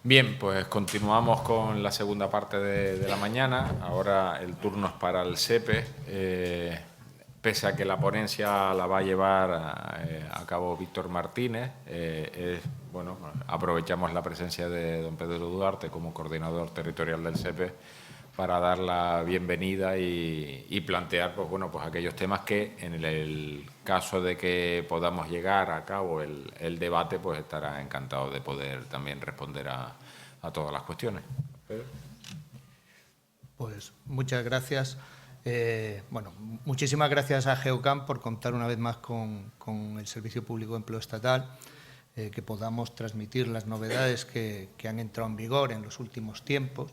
Bien, pues continuamos con la segunda parte de la mañana. Ahora el turno es para el SEPE. Pese a que la ponencia la va a llevar a cabo Víctor Martínez, bueno, aprovechamos la presencia de don Pedro Duarte como coordinador territorial del SEPE para dar la bienvenida y plantear pues, bueno, pues aquellos temas que en el caso de que podamos llegar a cabo el debate, pues estará encantado de poder también responder a todas las cuestiones. Pedro. Pues muchas gracias. Bueno, muchísimas gracias a Geocamp por contar una vez más con el Servicio Público de Empleo Estatal, que podamos transmitir las novedades que han entrado en vigor en los últimos tiempos.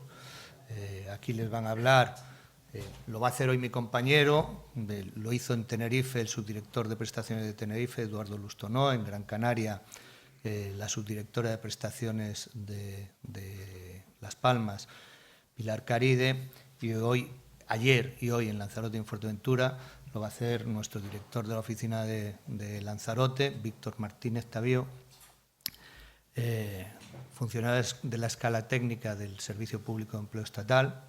Aquí les van a hablar, lo va a hacer hoy mi compañero, lo hizo en Tenerife el subdirector de prestaciones de Tenerife, Eduardo Lustonó, en Gran Canaria la subdirectora de prestaciones de Las Palmas, Pilar Caride, y ayer y hoy en Lanzarote y en Fuerteventura lo va a hacer nuestro director de la oficina de Lanzarote, Víctor Martínez Tavío, funcionarios de la escala técnica del Servicio Público de Empleo Estatal,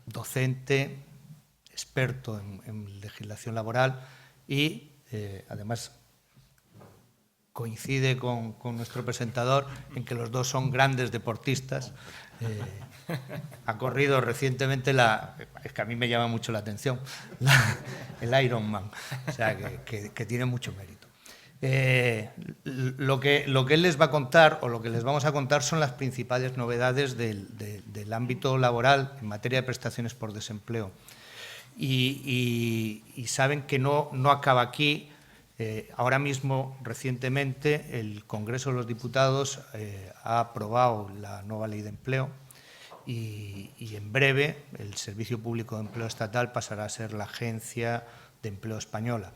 docente, experto en legislación laboral y, además, coincide con nuestro presentador en que los dos son grandes deportistas. Ha corrido recientemente es que a mí me llama mucho la atención, el Ironman, o sea que tiene mucho mérito. Lo que él les va a contar, o lo que les vamos a contar, son las principales novedades del ámbito laboral en materia de prestaciones por desempleo. Y saben que no acaba aquí. Ahora mismo, recientemente, el Congreso de los Diputados ha aprobado la nueva Ley de Empleo y en breve el Servicio Público de Empleo Estatal pasará a ser la Agencia de Empleo Española.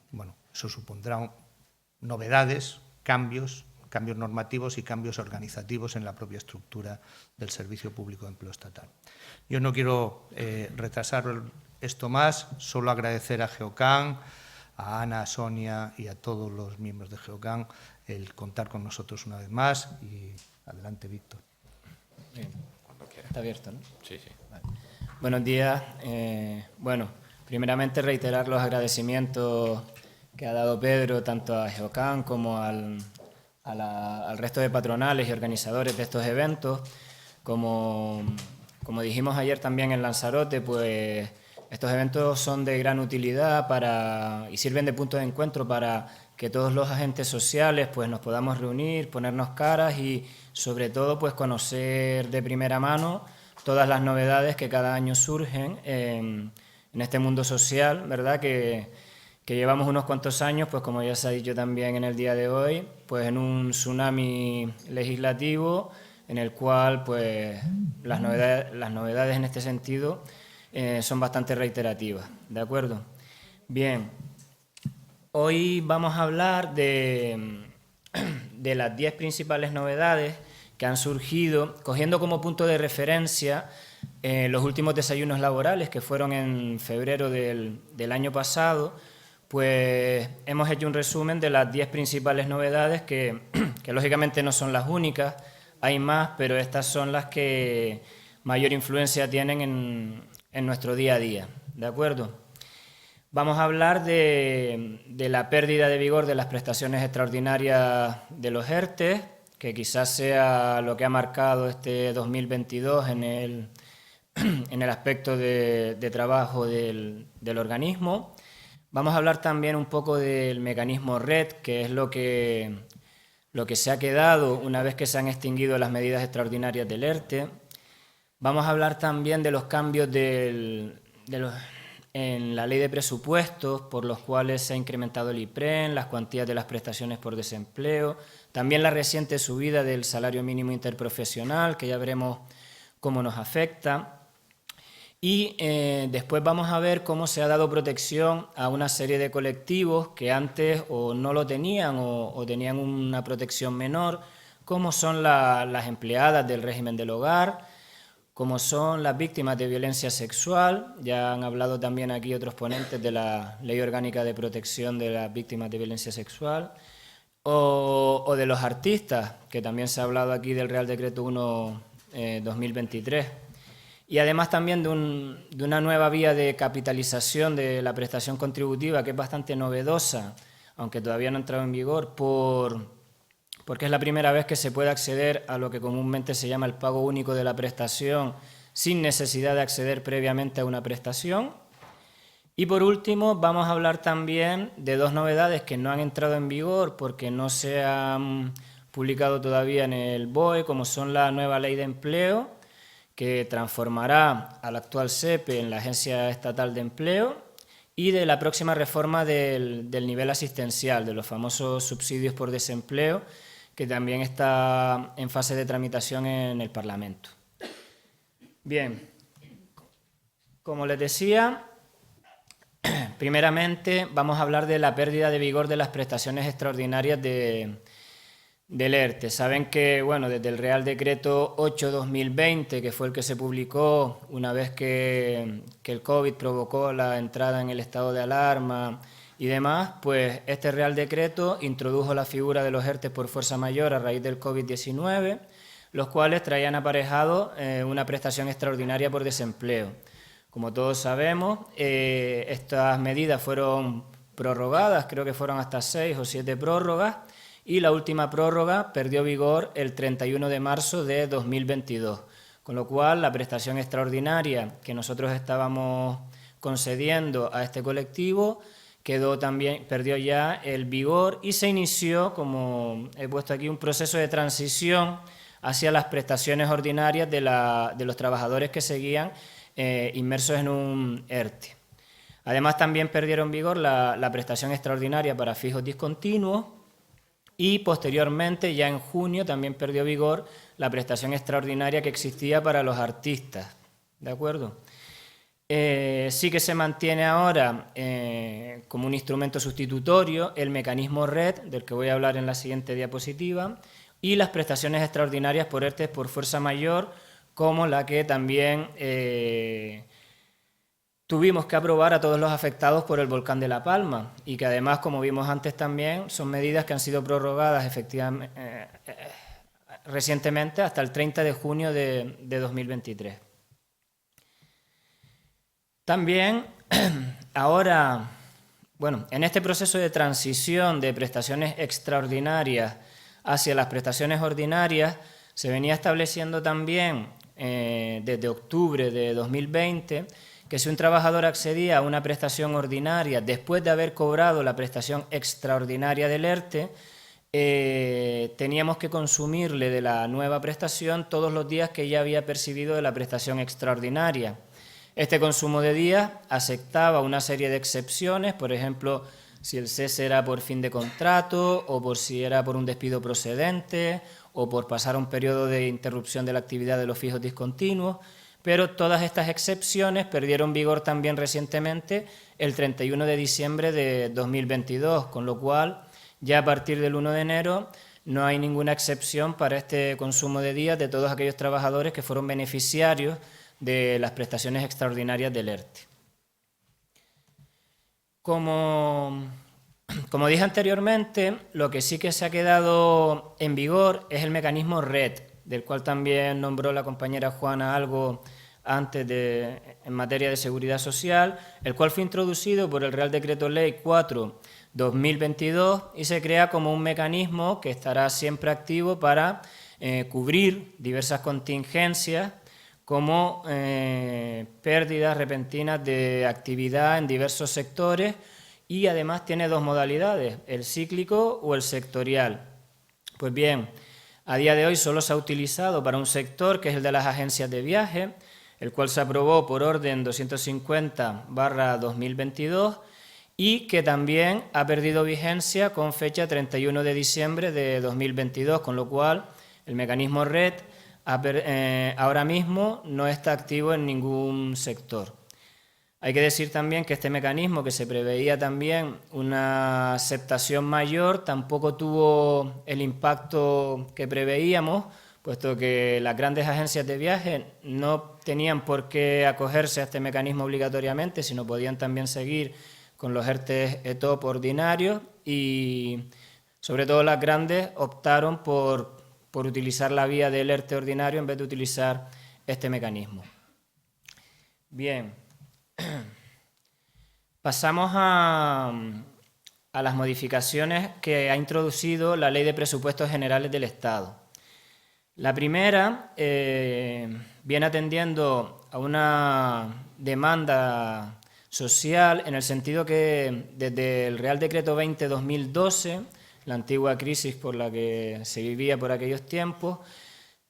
Bueno, eso supondrá novedades, cambios normativos y cambios organizativos en la propia estructura del Servicio Público de Empleo Estatal. Yo no quiero retrasar esto más, solo agradecer a Geocamp, a Ana, a Sonia y a todos los miembros de Geocamp el contar con nosotros una vez más. Y adelante, Víctor. Bien. Está abierto, ¿no? Sí, sí. Vale. Buenos días. Bueno, primeramente reiterar los agradecimientos que ha dado Pedro tanto a Geocamp como al resto de patronales y organizadores de estos eventos. Como dijimos ayer también en Lanzarote, pues estos eventos son de gran utilidad y sirven de punto de encuentro para que todos los agentes sociales pues, nos podamos reunir, ponernos caras y sobre todo pues, conocer de primera mano todas las novedades que cada año surgen en este mundo social, ¿verdad? Que llevamos unos cuantos años, pues como ya se ha dicho también en el día de hoy, pues en un tsunami legislativo en el cual pues, las novedades en este sentido son bastante reiterativas, ¿de acuerdo? Bien, hoy vamos a hablar de las 10 principales novedades que han surgido, cogiendo como punto de referencia los últimos desayunos laborales que fueron en febrero del año pasado. Pues hemos hecho un resumen de las 10 principales novedades que lógicamente no son las únicas, hay más, pero estas son las que mayor influencia tienen en nuestro día a día, ¿de acuerdo? Vamos a hablar de la pérdida de vigor de las prestaciones extraordinarias de los ERTE, que quizás sea lo que ha marcado este 2022 en el aspecto de trabajo del organismo. Vamos a hablar también un poco del mecanismo RED, que es lo que se ha quedado una vez que se han extinguido las medidas extraordinarias del ERTE. Vamos a hablar también de los cambios en la ley de presupuestos, por los cuales se ha incrementado el IPREN, las cuantías de las prestaciones por desempleo, también la reciente subida del salario mínimo interprofesional, que ya veremos cómo nos afecta. Y después vamos a ver cómo se ha dado protección a una serie de colectivos que antes o no lo tenían o tenían una protección menor, como son las empleadas del régimen del hogar, como son las víctimas de violencia sexual. Ya han hablado también aquí otros ponentes de la Ley Orgánica de Protección de las Víctimas de Violencia Sexual, o de los artistas, que también se ha hablado aquí del Real Decreto 1 2023. Y además también de una nueva vía de capitalización de la prestación contributiva, que es bastante novedosa, aunque todavía no ha entrado en vigor, porque es la primera vez que se puede acceder a lo que comúnmente se llama el pago único de la prestación sin necesidad de acceder previamente a una prestación. Y por último vamos a hablar también de dos novedades que no han entrado en vigor porque no se han publicado todavía en el BOE, como son la nueva ley de empleo, que transformará al actual SEPE en la Agencia Estatal de Empleo, y de la próxima reforma del nivel asistencial, de los famosos subsidios por desempleo, que también está en fase de tramitación en el Parlamento. Bien, como les decía, primeramente vamos a hablar de la pérdida de vigor de las prestaciones extraordinarias del ERTE. Saben que, bueno, desde el Real Decreto 8/2020, que fue el que se publicó una vez que el COVID provocó la entrada en el estado de alarma y demás, pues este Real Decreto introdujo la figura de los ERTE por fuerza mayor a raíz del COVID-19, los cuales traían aparejado una prestación extraordinaria por desempleo. Como todos sabemos, estas medidas fueron prorrogadas, creo que fueron hasta 6 o 7 prórrogas, y la última prórroga perdió vigor el 31 de marzo de 2022, con lo cual la prestación extraordinaria que nosotros estábamos concediendo a este colectivo perdió ya el vigor y se inició, como he puesto aquí, un proceso de transición hacia las prestaciones ordinarias de los trabajadores que seguían inmersos en un ERTE. Además, también perdieron vigor la prestación extraordinaria para fijos discontinuos y posteriormente, ya en junio, también perdió vigor la prestación extraordinaria que existía para los artistas. ¿De acuerdo? Sí que se mantiene ahora como un instrumento sustitutorio el mecanismo RED, del que voy a hablar en la siguiente diapositiva, y las prestaciones extraordinarias por ERTE por fuerza mayor, como la que también tuvimos que aprobar a todos los afectados por el volcán de La Palma y que además, como vimos antes también, son medidas que han sido prorrogadas efectivamente recientemente hasta el 30 de junio de 2023. También ahora, bueno, en este proceso de transición de prestaciones extraordinarias hacia las prestaciones ordinarias se venía estableciendo también desde octubre de 2020 que si un trabajador accedía a una prestación ordinaria después de haber cobrado la prestación extraordinaria del ERTE, teníamos que consumirle de la nueva prestación todos los días que ya había percibido de la prestación extraordinaria. Este consumo de días aceptaba una serie de excepciones, por ejemplo, si el cese era por fin de contrato o por si era por un despido procedente o por pasar un periodo de interrupción de la actividad de los fijos discontinuos, pero todas estas excepciones perdieron vigor también recientemente el 31 de diciembre de 2022, con lo cual ya a partir del 1 de enero no hay ninguna excepción para este consumo de días de todos aquellos trabajadores que fueron beneficiarios de las prestaciones extraordinarias del ERTE. Como dije anteriormente, lo que sí que se ha quedado en vigor es el mecanismo RED, del cual también nombró la compañera Juana algo antes en materia de seguridad social, el cual fue introducido por el Real Decreto Ley 4/2022 y se crea como un mecanismo que estará siempre activo para cubrir diversas contingencias como pérdidas repentinas de actividad en diversos sectores y además tiene dos modalidades, el cíclico o el sectorial. Pues bien, a día de hoy solo se ha utilizado para un sector que es el de las agencias de viaje, el cual se aprobó por orden 250/2022 y que también ha perdido vigencia con fecha 31 de diciembre de 2022, con lo cual el mecanismo RED ahora mismo no está activo en ningún sector. Hay que decir también que este mecanismo, que se preveía también una aceptación mayor, tampoco tuvo el impacto que preveíamos, puesto que las grandes agencias de viaje no tenían por qué acogerse a este mecanismo obligatoriamente, sino podían también seguir con los ERTE ETOP ordinarios y sobre todo las grandes, optaron por utilizar la vía del ERTE ordinario en vez de utilizar este mecanismo. Bien, pasamos a las modificaciones que ha introducido la Ley de Presupuestos Generales del Estado. La primera viene atendiendo a una demanda social en el sentido que desde el Real Decreto 20-2012, la antigua crisis por la que se vivía por aquellos tiempos,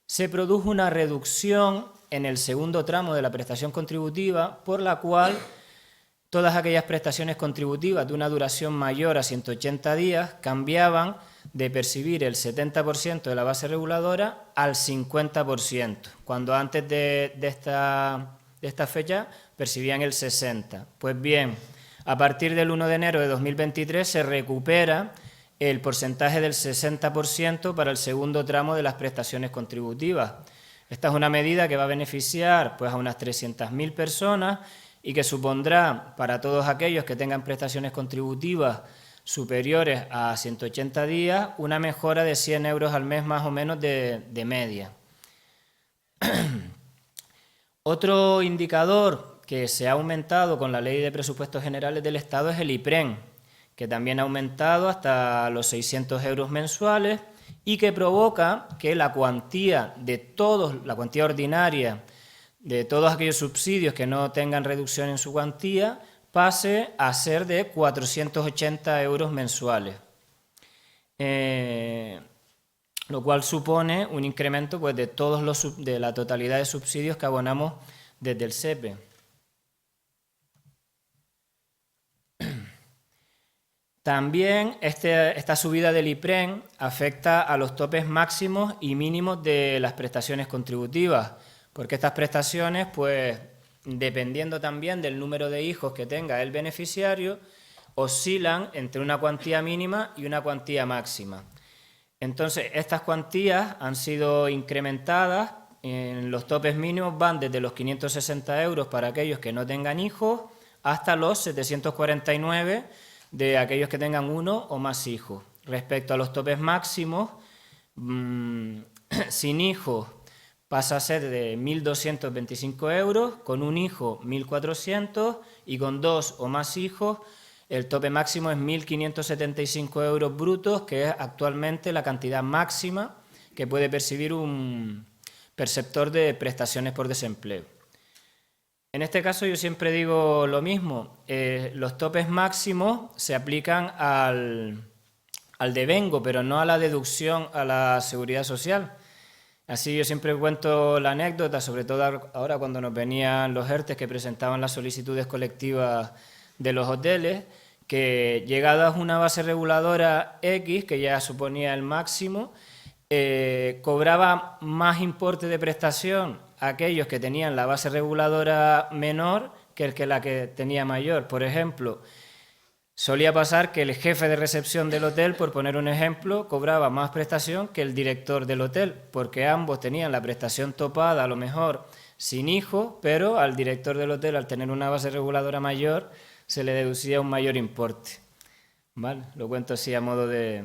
se produjo una reducción en el segundo tramo de la prestación contributiva, por la cual todas aquellas prestaciones contributivas de una duración mayor a 180 días cambiaban de percibir el 70% de la base reguladora al 50%, cuando antes de esta fecha percibían el 60%. Pues bien, a partir del 1 de enero de 2023 se recupera el porcentaje del 60% para el segundo tramo de las prestaciones contributivas. Esta es una medida que va a beneficiar pues, a unas 300.000 personas y que supondrá para todos aquellos que tengan prestaciones contributivas superiores a 180 días una mejora de 100 euros al mes más o menos de media. Otro indicador que se ha aumentado con la Ley de Presupuestos Generales del Estado es el IPREN, que también ha aumentado hasta los 600 euros mensuales y que provoca que la cuantía ordinaria de todos aquellos subsidios que no tengan reducción en su cuantía pase a ser de 480 euros mensuales, lo cual supone un incremento pues, de la totalidad de subsidios que abonamos desde el SEPE. También esta subida del IPREN afecta a los topes máximos y mínimos de las prestaciones contributivas, porque estas prestaciones, pues, dependiendo también del número de hijos que tenga el beneficiario, oscilan entre una cuantía mínima y una cuantía máxima. Entonces, estas cuantías han sido incrementadas, en los topes mínimos van desde los 560 euros para aquellos que no tengan hijos hasta los 749 de aquellos que tengan uno o más hijos. Respecto a los topes máximos, sin hijos pasa a ser de 1.225 euros, con un hijo 1.400 y con dos o más hijos el tope máximo es 1.575 euros brutos, que es actualmente la cantidad máxima que puede percibir un perceptor de prestaciones por desempleo. En este caso yo siempre digo lo mismo, los topes máximos se aplican al devengo, pero no a la deducción a la seguridad social. Así yo siempre cuento la anécdota, sobre todo ahora cuando nos venían los ERTES que presentaban las solicitudes colectivas de los hoteles, que llegadas una base reguladora X, que ya suponía el máximo, cobraba más importe de prestación a aquellos que tenían la base reguladora menor que la que tenía mayor. Por ejemplo, solía pasar que el jefe de recepción del hotel, por poner un ejemplo, cobraba más prestación que el director del hotel, porque ambos tenían la prestación topada, a lo mejor sin hijos, pero al director del hotel, al tener una base reguladora mayor, se le deducía un mayor importe. ¿Vale? Lo cuento así a modo de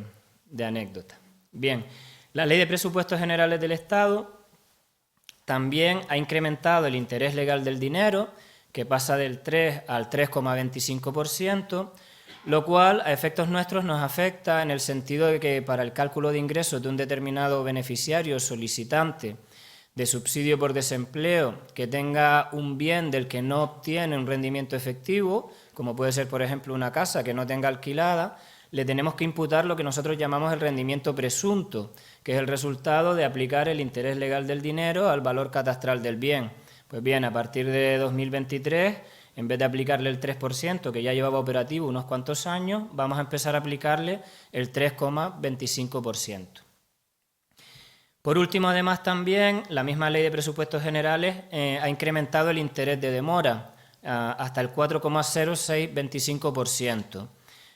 anécdota. Bien, la Ley de Presupuestos Generales del Estado también ha incrementado el interés legal del dinero, que pasa del 3 al 3,25%, lo cual a efectos nuestros nos afecta en el sentido de que para el cálculo de ingresos de un determinado beneficiario solicitante de subsidio por desempleo que tenga un bien del que no obtiene un rendimiento efectivo, como puede ser, por ejemplo, una casa que no tenga alquilada, le tenemos que imputar lo que nosotros llamamos el rendimiento presunto, que es el resultado de aplicar el interés legal del dinero al valor catastral del bien. Pues bien, a partir de 2023, en vez de aplicarle el 3%, que ya llevaba operativo unos cuantos años, vamos a empezar a aplicarle el 3,25%. Por último, además, también la misma Ley de Presupuestos Generales ha incrementado el interés de demora hasta el 4,0625%.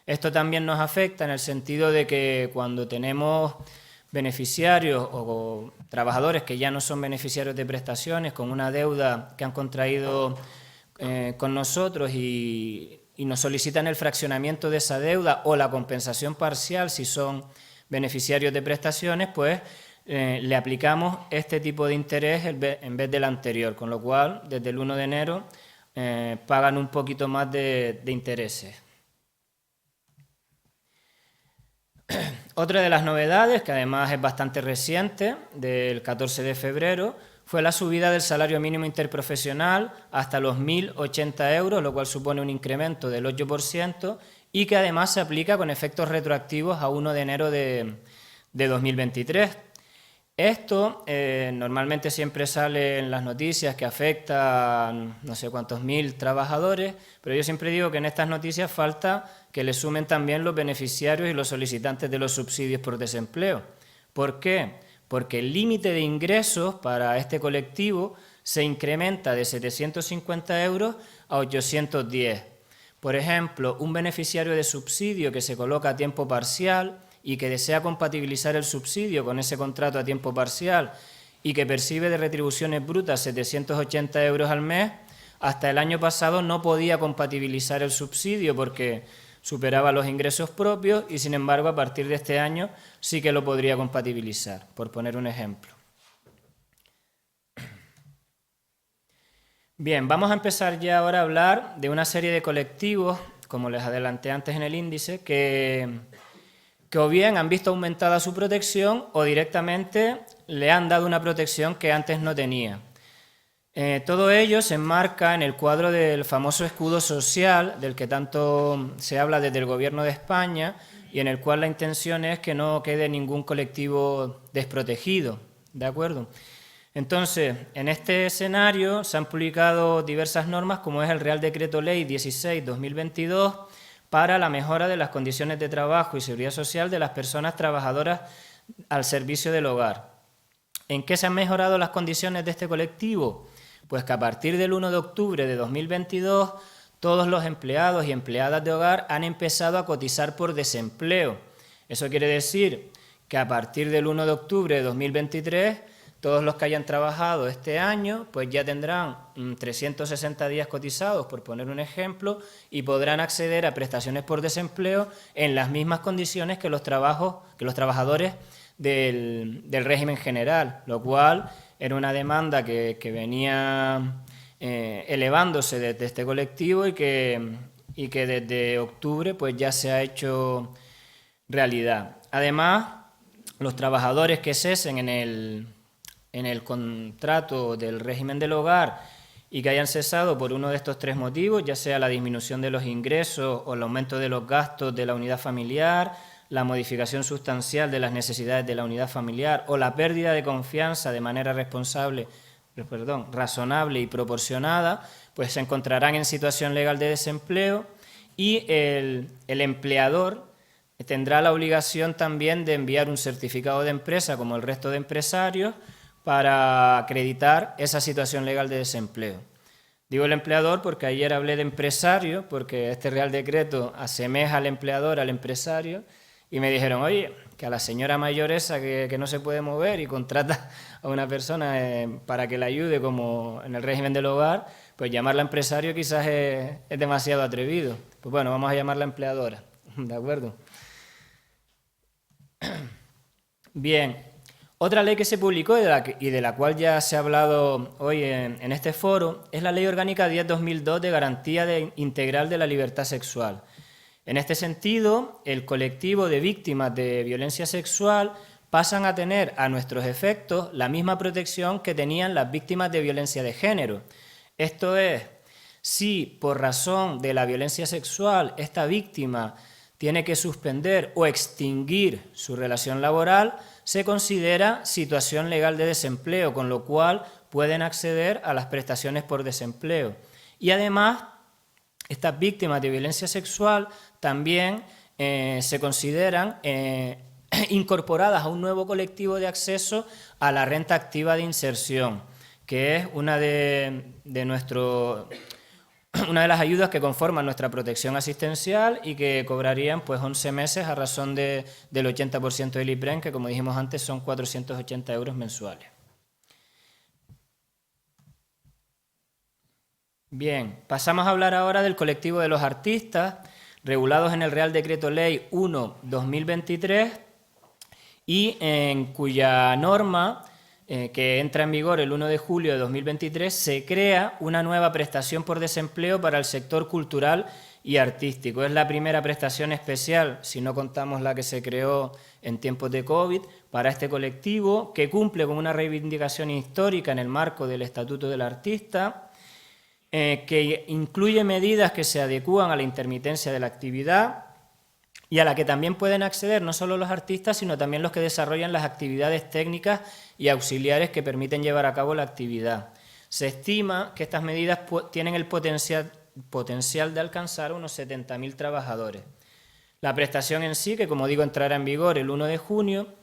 Esto también nos afecta en el sentido de que cuando tenemos beneficiarios o trabajadores que ya no son beneficiarios de prestaciones con una deuda que han contraído con nosotros y y nos solicitan el fraccionamiento de esa deuda o la compensación parcial si son beneficiarios de prestaciones, pues le aplicamos este tipo de interés en vez del anterior, con lo cual desde el 1 de enero pagan un poquito más de intereses. Otra de las novedades, que además es bastante reciente, del 14 de febrero, fue la subida del salario mínimo interprofesional hasta los 1.080 euros, lo cual supone un incremento del 8% y que además se aplica con efectos retroactivos a 1 de enero de 2023. Esto normalmente siempre sale en las noticias que afecta a no sé cuántos mil trabajadores, pero yo siempre digo que en estas noticias falta que le sumen también los beneficiarios y los solicitantes de los subsidios por desempleo. ¿Por qué? Porque el límite de ingresos para este colectivo se incrementa de 750 euros a 810. Por ejemplo, un beneficiario de subsidio que se coloca a tiempo parcial y que desea compatibilizar el subsidio con ese contrato a tiempo parcial y que percibe de retribuciones brutas 780 euros al mes, hasta el año pasado no podía compatibilizar el subsidio porque superaba los ingresos propios y, sin embargo, a partir de este año sí que lo podría compatibilizar, por poner un ejemplo. Bien, vamos a empezar ya ahora a hablar de una serie de colectivos, como les adelanté antes en el índice, que o bien han visto aumentada su protección o directamente le han dado una protección que antes no tenía. Todo ello se enmarca en el cuadro del famoso escudo social, del que tanto se habla desde el Gobierno de España y en el cual la intención es que no quede ningún colectivo desprotegido, ¿de acuerdo? Entonces, en este escenario se han publicado diversas normas, como es el Real Decreto Ley 16/2022, para la mejora de las condiciones de trabajo y seguridad social de las personas trabajadoras al servicio del hogar. ¿En qué se han mejorado las condiciones de este colectivo? Pues que a partir del 1 de octubre de 2022 todos los empleados y empleadas de hogar han empezado a cotizar por desempleo. Eso quiere decir que a partir del 1 de octubre de 2023 todos los que hayan trabajado este año pues ya tendrán 360 días cotizados, por poner un ejemplo, y podrán acceder a prestaciones por desempleo en las mismas condiciones que los trabajadores del régimen general, lo cual era una demanda que venía elevándose desde este colectivo y que desde octubre pues ya se ha hecho realidad. Además, los trabajadores que cesen en el contrato del régimen del hogar y que hayan cesado por uno de estos tres motivos, ya sea la disminución de los ingresos o el aumento de los gastos de la unidad familiar, la modificación sustancial de las necesidades de la unidad familiar o la pérdida de confianza de manera razonable y proporcionada, pues se encontrarán en situación legal de desempleo y el empleador tendrá la obligación también de enviar un certificado de empresa, como el resto de empresarios, para acreditar esa situación legal de desempleo. Digo el empleador porque ayer hablé de empresario, porque este Real Decreto asemeja al empleador al empresario, y me dijeron, oye, que a la señora mayor esa que no se puede mover y contrata a una persona para que la ayude como en el régimen del hogar, pues llamarla empresario quizás es demasiado atrevido. Pues bueno, vamos a llamarla empleadora, ¿de acuerdo? Bien. Otra ley que se publicó y de la cual ya se ha hablado hoy en este foro es la Ley Orgánica 10/2002 de Garantía Integral de la Libertad Sexual. En este sentido, el colectivo de víctimas de violencia sexual pasan a tener a nuestros efectos la misma protección que tenían las víctimas de violencia de género. Esto es, si por razón de la violencia sexual esta víctima tiene que suspender o extinguir su relación laboral, se considera situación legal de desempleo, con lo cual pueden acceder a las prestaciones por desempleo. Y además, estas víctimas de violencia sexual también se consideran incorporadas a un nuevo colectivo de acceso a la renta activa de inserción, que es una de las ayudas que conforman nuestra protección asistencial y que cobrarían pues 11 meses a razón del 80% del IPREN, que como dijimos antes son 480 euros mensuales. Bien, pasamos a hablar ahora del colectivo de los artistas, regulados en el Real Decreto Ley 1/2023 y en cuya norma, que entra en vigor el 1 de julio de 2023, se crea una nueva prestación por desempleo para el sector cultural y artístico. Es la primera prestación especial, si no contamos la que se creó en tiempos de COVID, para este colectivo, que cumple con una reivindicación histórica en el marco del Estatuto del Artista, que incluye medidas que se adecúan a la intermitencia de la actividad y a la que también pueden acceder no solo los artistas, sino también los que desarrollan las actividades técnicas y auxiliares que permiten llevar a cabo la actividad. Se estima que estas medidas tienen el potencial de alcanzar unos 70.000 trabajadores. La prestación en sí, que como digo entrará en vigor el 1 de junio,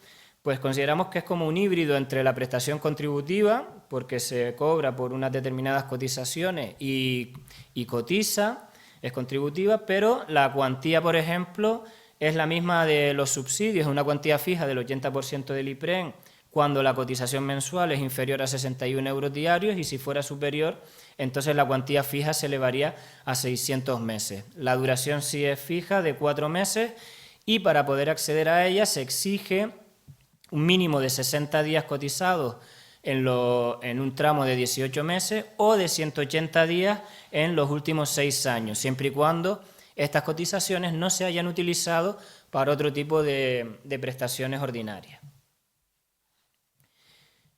pues consideramos que es como un híbrido entre la prestación contributiva, porque se cobra por unas determinadas cotizaciones y cotiza, es contributiva, pero la cuantía, por ejemplo, es la misma de los subsidios, una cuantía fija del 80% del IPREN, cuando la cotización mensual es inferior a 61 euros diarios, y si fuera superior, entonces la cuantía fija se elevaría a 600 meses. La duración sí es fija, de 4 meses, y para poder acceder a ella se exige un mínimo de 60 días cotizados en un tramo de 18 meses o de 180 días en los últimos 6 años, siempre y cuando estas cotizaciones no se hayan utilizado para otro tipo de prestaciones ordinarias.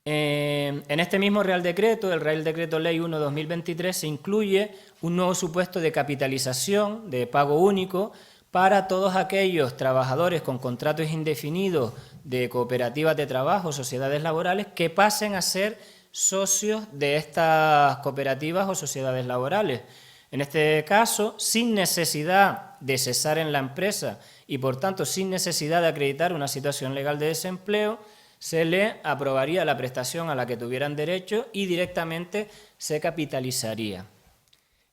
En este mismo Real Decreto, el Real Decreto Ley 1/2023, se incluye un nuevo supuesto de capitalización, de pago único, para todos aquellos trabajadores con contratos indefinidos de cooperativas de trabajo, sociedades laborales, que pasen a ser socios de estas cooperativas o sociedades laborales. En este caso, sin necesidad de cesar en la empresa y, por tanto, sin necesidad de acreditar una situación legal de desempleo, se le aprobaría la prestación a la que tuvieran derecho y directamente se capitalizaría.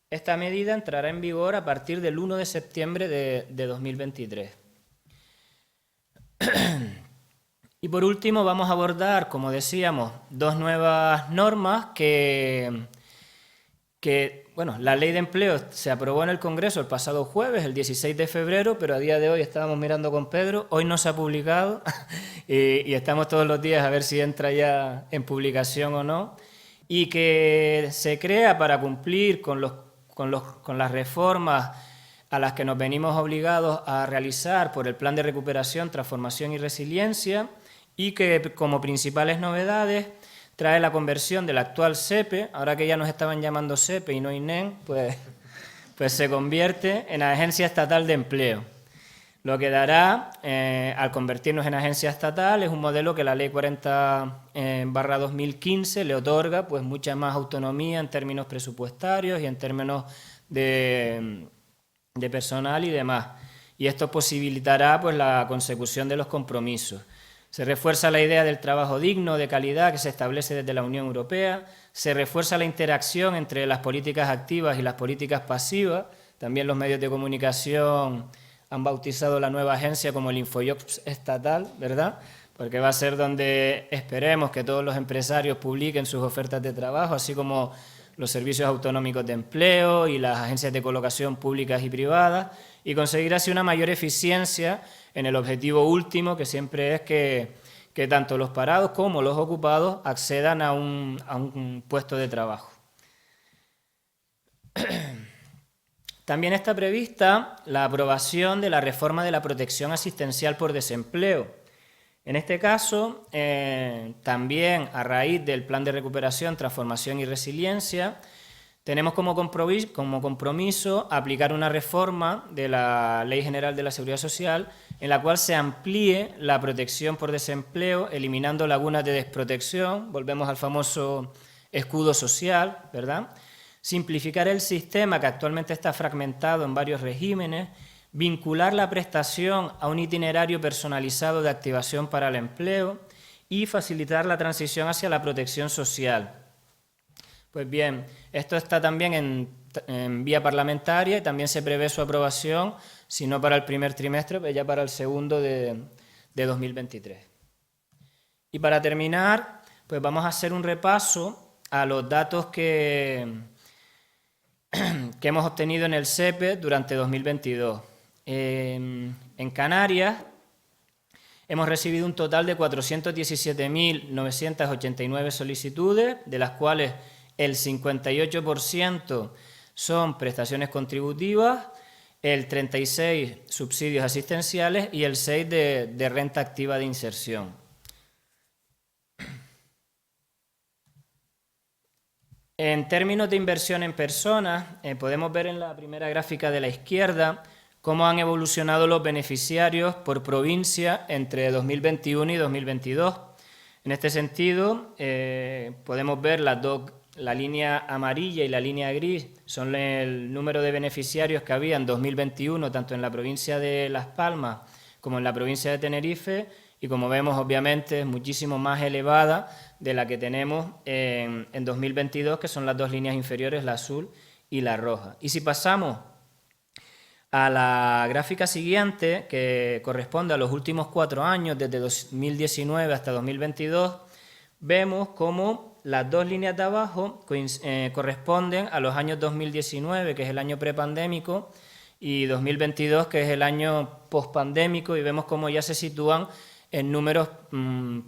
Esta medida entrará en vigor a partir del 1 de septiembre de 2023. Y por último vamos a abordar, como decíamos, dos nuevas normas que bueno, la Ley de Empleo se aprobó en el Congreso el pasado jueves, el 16 de febrero, pero a día de hoy estábamos mirando con Pedro, hoy no se ha publicado y estamos todos los días a ver si entra ya en publicación o no, y que se crea para cumplir con las reformas a las que nos venimos obligados a realizar por el Plan de Recuperación, Transformación y Resiliencia, y que como principales novedades trae la conversión del actual SEPE, ahora que ya nos estaban llamando SEPE y no INEM, pues se convierte en Agencia Estatal de Empleo. Lo que dará, al convertirnos en agencia estatal, es un modelo que la Ley 40/2015 le otorga pues mucha más autonomía en términos presupuestarios y en términos de personal y demás. Y esto posibilitará pues la consecución de los compromisos. Se refuerza la idea del trabajo digno, de calidad, que se establece desde la Unión Europea. Se refuerza la interacción entre las políticas activas y las políticas pasivas. También los medios de comunicación han bautizado la nueva agencia como el Infojobs estatal, ¿verdad? Porque va a ser donde esperemos que todos los empresarios publiquen sus ofertas de trabajo, así como los servicios autonómicos de empleo y las agencias de colocación públicas y privadas, y conseguir así una mayor eficiencia en el objetivo último, que siempre es que tanto los parados como los ocupados accedan a un puesto de trabajo. También está prevista la aprobación de la reforma de la protección asistencial por desempleo. En este caso, también a raíz del Plan de Recuperación, Transformación y Resiliencia, tenemos como compromiso aplicar una reforma de la Ley General de la Seguridad Social en la cual se amplíe la protección por desempleo, eliminando lagunas de desprotección, volvemos al famoso escudo social, ¿verdad? Simplificar el sistema que actualmente está fragmentado en varios regímenes, vincular la prestación a un itinerario personalizado de activación para el empleo y facilitar la transición hacia la protección social. Pues bien, esto está también en vía parlamentaria y también se prevé su aprobación, si no para el primer trimestre, pues ya para el segundo de 2023. Y para terminar, pues vamos a hacer un repaso a los datos que que hemos obtenido en el SEPE durante 2022. En Canarias hemos recibido un total de 417.989 solicitudes, de las cuales el 58% son prestaciones contributivas, el 36% subsidios asistenciales y el 6% de renta activa de inserción. En términos de inversión en personas, podemos ver en la primera gráfica de la izquierda cómo han evolucionado los beneficiarios por provincia entre 2021 y 2022. En este sentido, podemos ver la línea amarilla y la línea gris son el número de beneficiarios que había en 2021, tanto en la provincia de Las Palmas como en la provincia de Tenerife, y como vemos, obviamente, es muchísimo más elevada de la que tenemos en 2022, que son las dos líneas inferiores, la azul y la roja. Y si pasamos a la gráfica siguiente, que corresponde a los últimos 4 años, desde 2019 hasta 2022, vemos cómo las dos líneas de abajo corresponden a los años 2019, que es el año prepandémico, y 2022, que es el año pospandémico, y vemos cómo ya se sitúan en números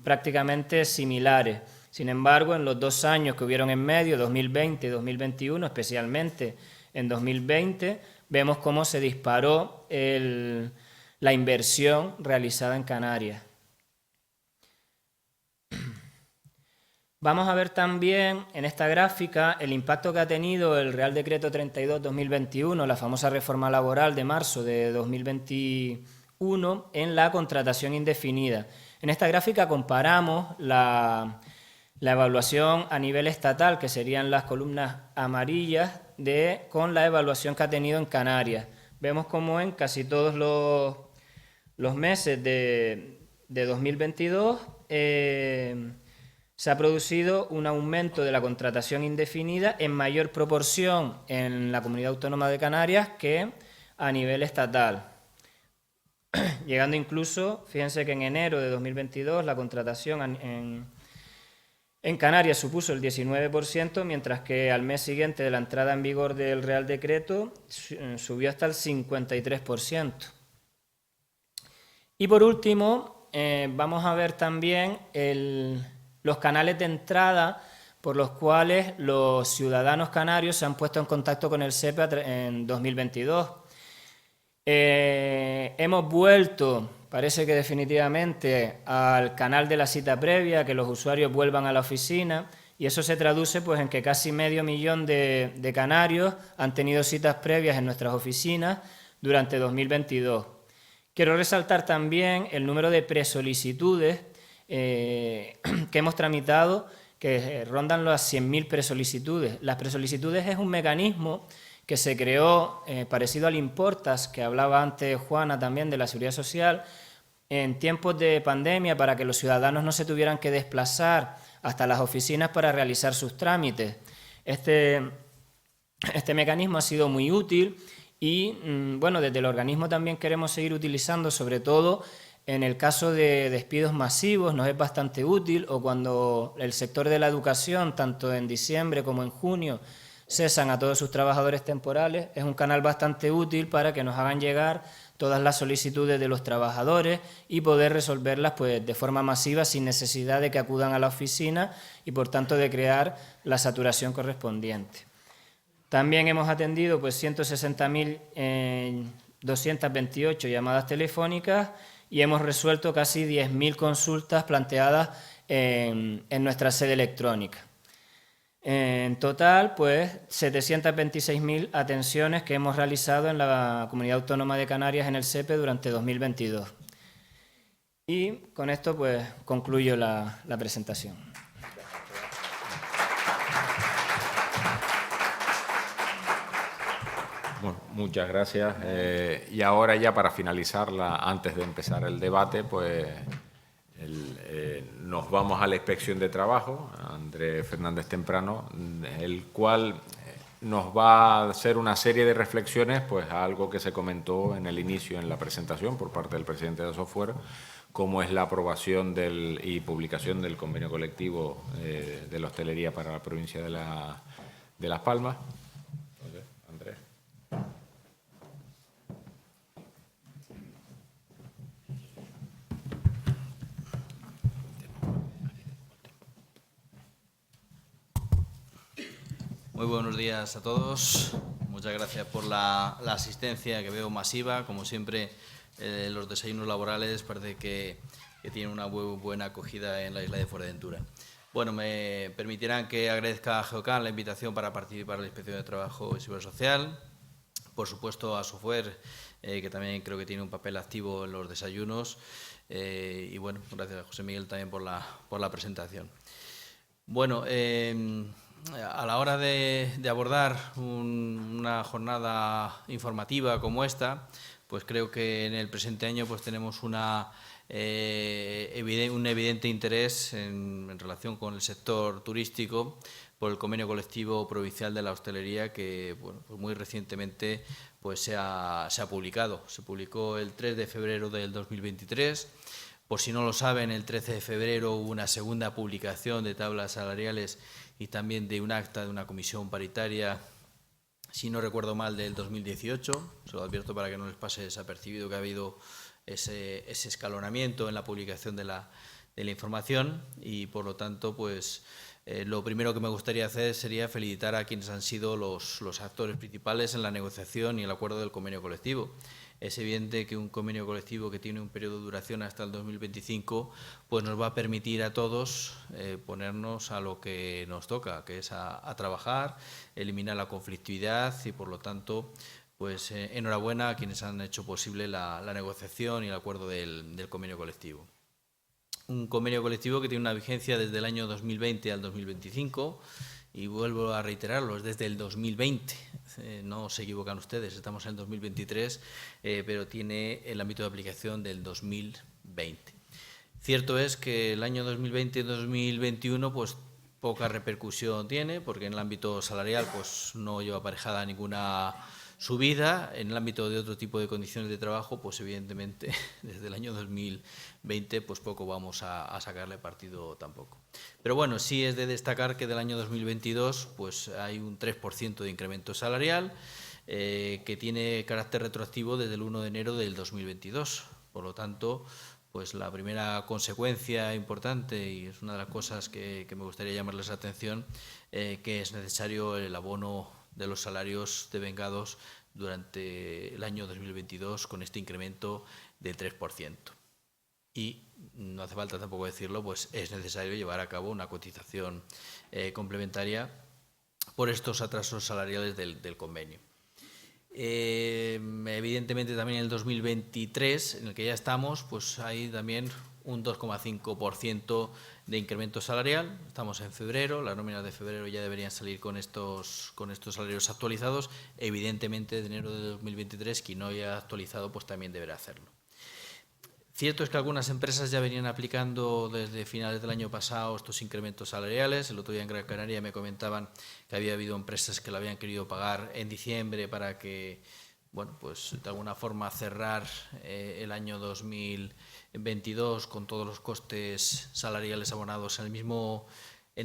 prácticamente similares. Sin embargo, en los 2 años que hubieron en medio, 2020 y 2021, especialmente en 2020, vemos cómo se disparó la inversión realizada en Canarias. Vamos a ver también en esta gráfica el impacto que ha tenido el Real Decreto 32/2021, la famosa reforma laboral de marzo de 2021, en la contratación indefinida. En esta gráfica comparamos la evaluación a nivel estatal, que serían las columnas amarillas, con la evaluación que ha tenido en Canarias. Vemos como en casi todos los meses de 2022 se ha producido un aumento de la contratación indefinida en mayor proporción en la Comunidad Autónoma de Canarias que a nivel estatal. Llegando incluso, fíjense que en enero de 2022 la contratación en Canarias supuso el 19%, mientras que al mes siguiente de la entrada en vigor del Real Decreto subió hasta el 53%. Y por último, vamos a ver también los canales de entrada por los cuales los ciudadanos canarios se han puesto en contacto con el SEPE en 2022. Hemos vuelto, parece que definitivamente, al canal de la cita previa, que los usuarios vuelvan a la oficina, y eso se traduce pues en que casi 500.000 de canarios han tenido citas previas en nuestras oficinas durante 2022. Quiero resaltar también el número de presolicitudes que hemos tramitado, que rondan las 100.000 presolicitudes. Las presolicitudes es un mecanismo que se creó parecido al Importas, que hablaba antes Juana también de la Seguridad Social, en tiempos de pandemia, para que los ciudadanos no se tuvieran que desplazar hasta las oficinas para realizar sus trámites. Este mecanismo ha sido muy útil y, bueno, desde el organismo también queremos seguir utilizando, sobre todo en el caso de despidos masivos, nos es bastante útil, o cuando el sector de la educación, tanto en diciembre como en junio, cesan a todos sus trabajadores temporales. Es un canal bastante útil para que nos hagan llegar todas las solicitudes de los trabajadores y poder resolverlas pues, de forma masiva, sin necesidad de que acudan a la oficina y, por tanto, de crear la saturación correspondiente. También hemos atendido pues, 160.228 llamadas telefónicas y hemos resuelto casi 10.000 consultas planteadas en nuestra sede electrónica. En total, pues 726.000 atenciones que hemos realizado en la Comunidad Autónoma de Canarias en el SEPE durante 2022. Y con esto pues concluyo la presentación. Bueno, muchas gracias. Y ahora ya para finalizarla, antes de empezar el debate, pues nos vamos a la inspección de trabajo, Andrés Fernández Temprano, el cual nos va a hacer una serie de reflexiones pues a algo que se comentó en el inicio, en la presentación por parte del presidente de Software, como es la aprobación y publicación del convenio colectivo de la hostelería para la provincia de Las Palmas. Andrés. Muy buenos días a todos. Muchas gracias por la asistencia que veo masiva. Como siempre, los desayunos laborales parece que tienen una muy buena acogida en la isla de Fuerteventura. Bueno, me permitirán que agradezca a Geocan la invitación para participar en la Inspección de Trabajo y Seguridad Social. Por supuesto, a Software, que también creo que tiene un papel activo en los desayunos. Y bueno, gracias a José Miguel también por la presentación. Bueno, a la hora de abordar una jornada informativa como esta, pues creo que en el presente año pues tenemos un evidente interés en relación con el sector turístico por el convenio colectivo provincial de la hostelería que bueno, pues muy recientemente pues se ha publicado. Se publicó el 3 de febrero del 2023. Por si no lo saben, el 13 de febrero hubo una segunda publicación de tablas salariales y también de un acta de una comisión paritaria, si no recuerdo mal, del 2018. Se lo advierto para que no les pase desapercibido que ha habido ese escalonamiento en la publicación de la información y, por lo tanto, pues lo primero que me gustaría hacer sería felicitar a quienes han sido los actores principales en la negociación y el acuerdo del convenio colectivo. Es evidente que un convenio colectivo que tiene un periodo de duración hasta el 2025 pues nos va a permitir a todos ponernos a lo que nos toca, que es a trabajar, eliminar la conflictividad y, por lo tanto, pues enhorabuena a quienes han hecho posible la negociación y el acuerdo del convenio colectivo. Un convenio colectivo que tiene una vigencia desde el año 2020 al 2025 y vuelvo a reiterarlo, es desde el 2020, no se equivocan ustedes, estamos en el 2023, pero tiene el ámbito de aplicación del 2020. Cierto es que el año 2020 y 2021 pues poca repercusión tiene, porque en el ámbito salarial pues no lleva aparejada ninguna subida. En el ámbito de otro tipo de condiciones de trabajo, pues evidentemente desde el año 2020 pues poco vamos a sacarle partido tampoco. Pero bueno, sí es de destacar que del año 2022 pues hay un 3% de incremento salarial que tiene carácter retroactivo desde el 1 de enero del 2022. Por lo tanto, pues la primera consecuencia importante, y es una de las cosas que me gustaría llamarles la atención, que es necesario el abono de los salarios devengados durante el año 2022 con este incremento del 3%. Y no hace falta tampoco decirlo, pues es necesario llevar a cabo una cotización complementaria por estos atrasos salariales del convenio. Evidentemente también en el 2023, en el que ya estamos, pues hay también un 2,5% de incremento salarial. Estamos en febrero, las nóminas de febrero ya deberían salir con estos salarios actualizados. Evidentemente, de enero de 2023, quien no haya actualizado, pues también deberá hacerlo. Cierto es que algunas empresas ya venían aplicando desde finales del año pasado estos incrementos salariales. El otro día en Gran Canaria me comentaban que había habido empresas que lo habían querido pagar en diciembre para que, bueno, pues de alguna forma cerrar el año 2022 con todos los costes salariales abonados en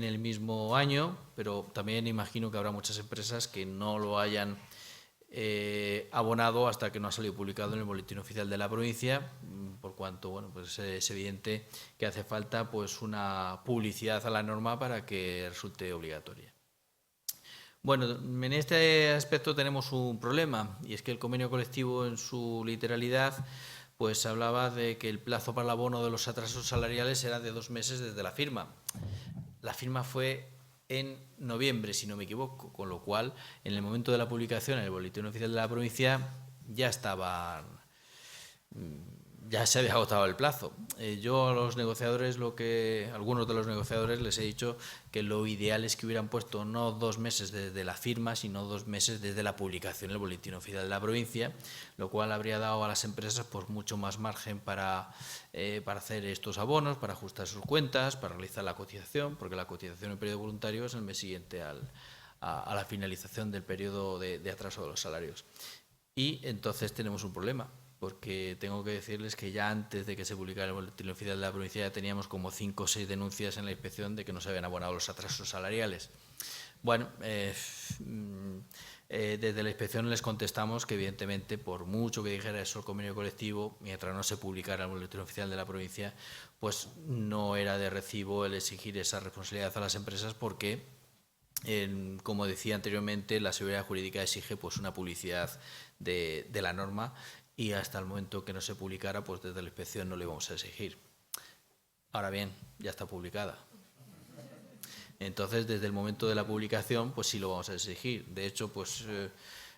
el mismo año, pero también imagino que habrá muchas empresas que no lo hayan abonado hasta que no ha salido publicado en el Boletín Oficial de la provincia, por cuanto bueno, pues es evidente que hace falta pues una publicidad a la norma para que resulte obligatoria. Bueno, en este aspecto tenemos un problema, y es que el convenio colectivo en su literalidad pues hablaba de que el plazo para el abono de los atrasos salariales era de 2 meses desde la firma. La firma fue en noviembre, si no me equivoco, con lo cual, en el momento de la publicación en el Boletín Oficial de la provincia, ya se había agotado el plazo. Yo a los negociadores, algunos de los negociadores les he dicho que lo ideal es que hubieran puesto no 2 meses desde la firma, sino 2 meses desde la publicación en el Boletín Oficial de la provincia, lo cual habría dado a las empresas pues mucho más margen para hacer estos abonos, para ajustar sus cuentas, para realizar la cotización, porque la cotización en periodo voluntario es el mes siguiente a la finalización del periodo de atraso de los salarios. Y entonces tenemos un problema, porque tengo que decirles que ya antes de que se publicara el Boletín Oficial de la provincia ya teníamos como 5 o 6 denuncias en la inspección de que no se habían abonado los atrasos salariales. Bueno, desde la inspección les contestamos que, evidentemente, por mucho que dijera eso el convenio colectivo, mientras no se publicara en el boletín oficial de la provincia, pues no era de recibo el exigir esa responsabilidad a las empresas porque, como decía anteriormente, la seguridad jurídica exige pues una publicidad de la norma y hasta el momento que no se publicara, pues desde la inspección no le íbamos a exigir. Ahora bien, ya está publicada. Entonces, desde el momento de la publicación, pues sí lo vamos a exigir. De hecho, pues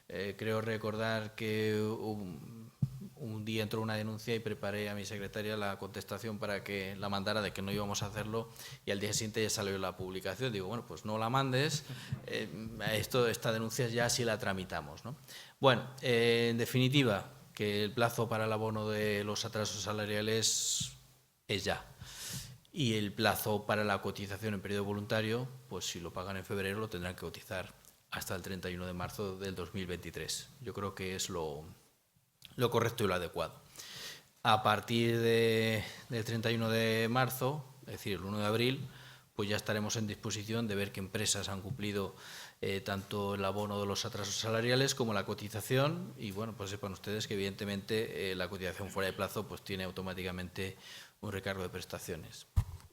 creo recordar que un día entró una denuncia y preparé a mi secretaria la contestación para que la mandara de que no íbamos a hacerlo y al día siguiente ya salió la publicación. Digo, bueno, pues no la mandes, esta denuncia ya sí la tramitamos, ¿no? Bueno, en definitiva, que el plazo para el abono de los atrasos salariales es ya. Y el plazo para la cotización en periodo voluntario, pues si lo pagan en febrero, lo tendrán que cotizar hasta el 31 de marzo del 2023. Yo creo que es lo correcto y lo adecuado. A partir del 31 de marzo, es decir, el 1 de abril, pues ya estaremos en disposición de ver qué empresas han cumplido tanto el abono de los atrasos salariales como la cotización. Y bueno, pues sepan ustedes que evidentemente la cotización fuera de plazo pues tiene automáticamente un recargo de prestaciones.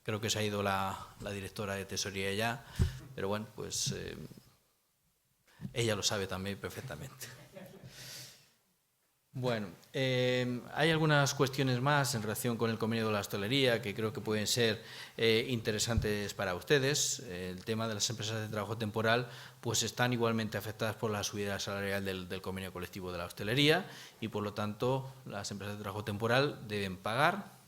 Creo que se ha ido la directora de Tesorería ya, pero bueno, pues ella lo sabe también perfectamente. Bueno, hay algunas cuestiones más en relación con el convenio de la hostelería que creo que pueden ser interesantes para ustedes. El tema de las empresas de trabajo temporal pues están igualmente afectadas por la subida salarial del convenio colectivo de la hostelería y por lo tanto las empresas de trabajo temporal deben pagar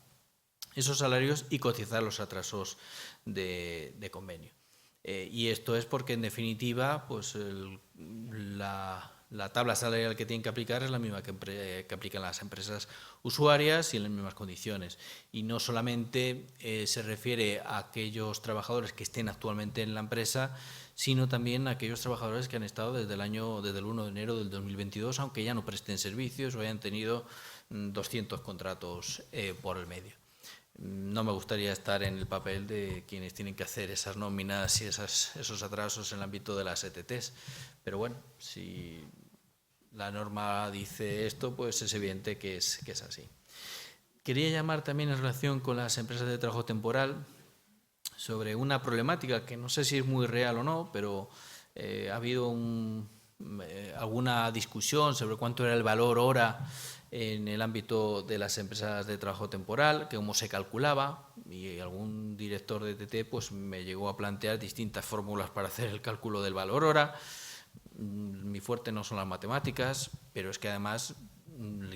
esos salarios y cotizar los atrasos de convenio. Y esto es porque, en definitiva, pues la tabla salarial que tienen que aplicar es la misma que aplican las empresas usuarias y en las mismas condiciones. Y no solamente se refiere a aquellos trabajadores que estén actualmente en la empresa, sino también a aquellos trabajadores que han estado desde el 1 de enero del 2022, aunque ya no presten servicios o hayan tenido 200 contratos por el medio. No me gustaría estar en el papel de quienes tienen que hacer esas nóminas y esos atrasos en el ámbito de las ETTs, pero bueno, si la norma dice esto, pues es evidente que es así. Quería llamar también en relación con las empresas de trabajo temporal sobre una problemática que no sé si es muy real o no, pero ha habido alguna discusión sobre cuánto era el valor hora en el ámbito de las empresas de trabajo temporal, que cómo se calculaba, y algún director de ETT pues me llegó a plantear distintas fórmulas para hacer el cálculo del valor hora. Mi fuerte no son las matemáticas, pero es que además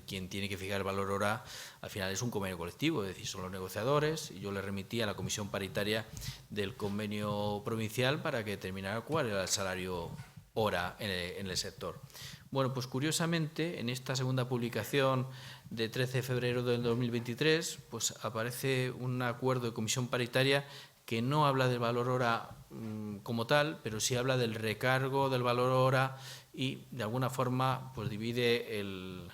quien tiene que fijar el valor hora al final es un convenio colectivo, es decir, son los negociadores, y yo le remití a la comisión paritaria del convenio provincial para que determinara cuál era el salario hora en el sector. Bueno, pues curiosamente, en esta segunda publicación de 13 de febrero del 2023, pues aparece un acuerdo de comisión paritaria que no habla del valor hora como tal, pero sí habla del recargo del valor hora y, de alguna forma, pues divide el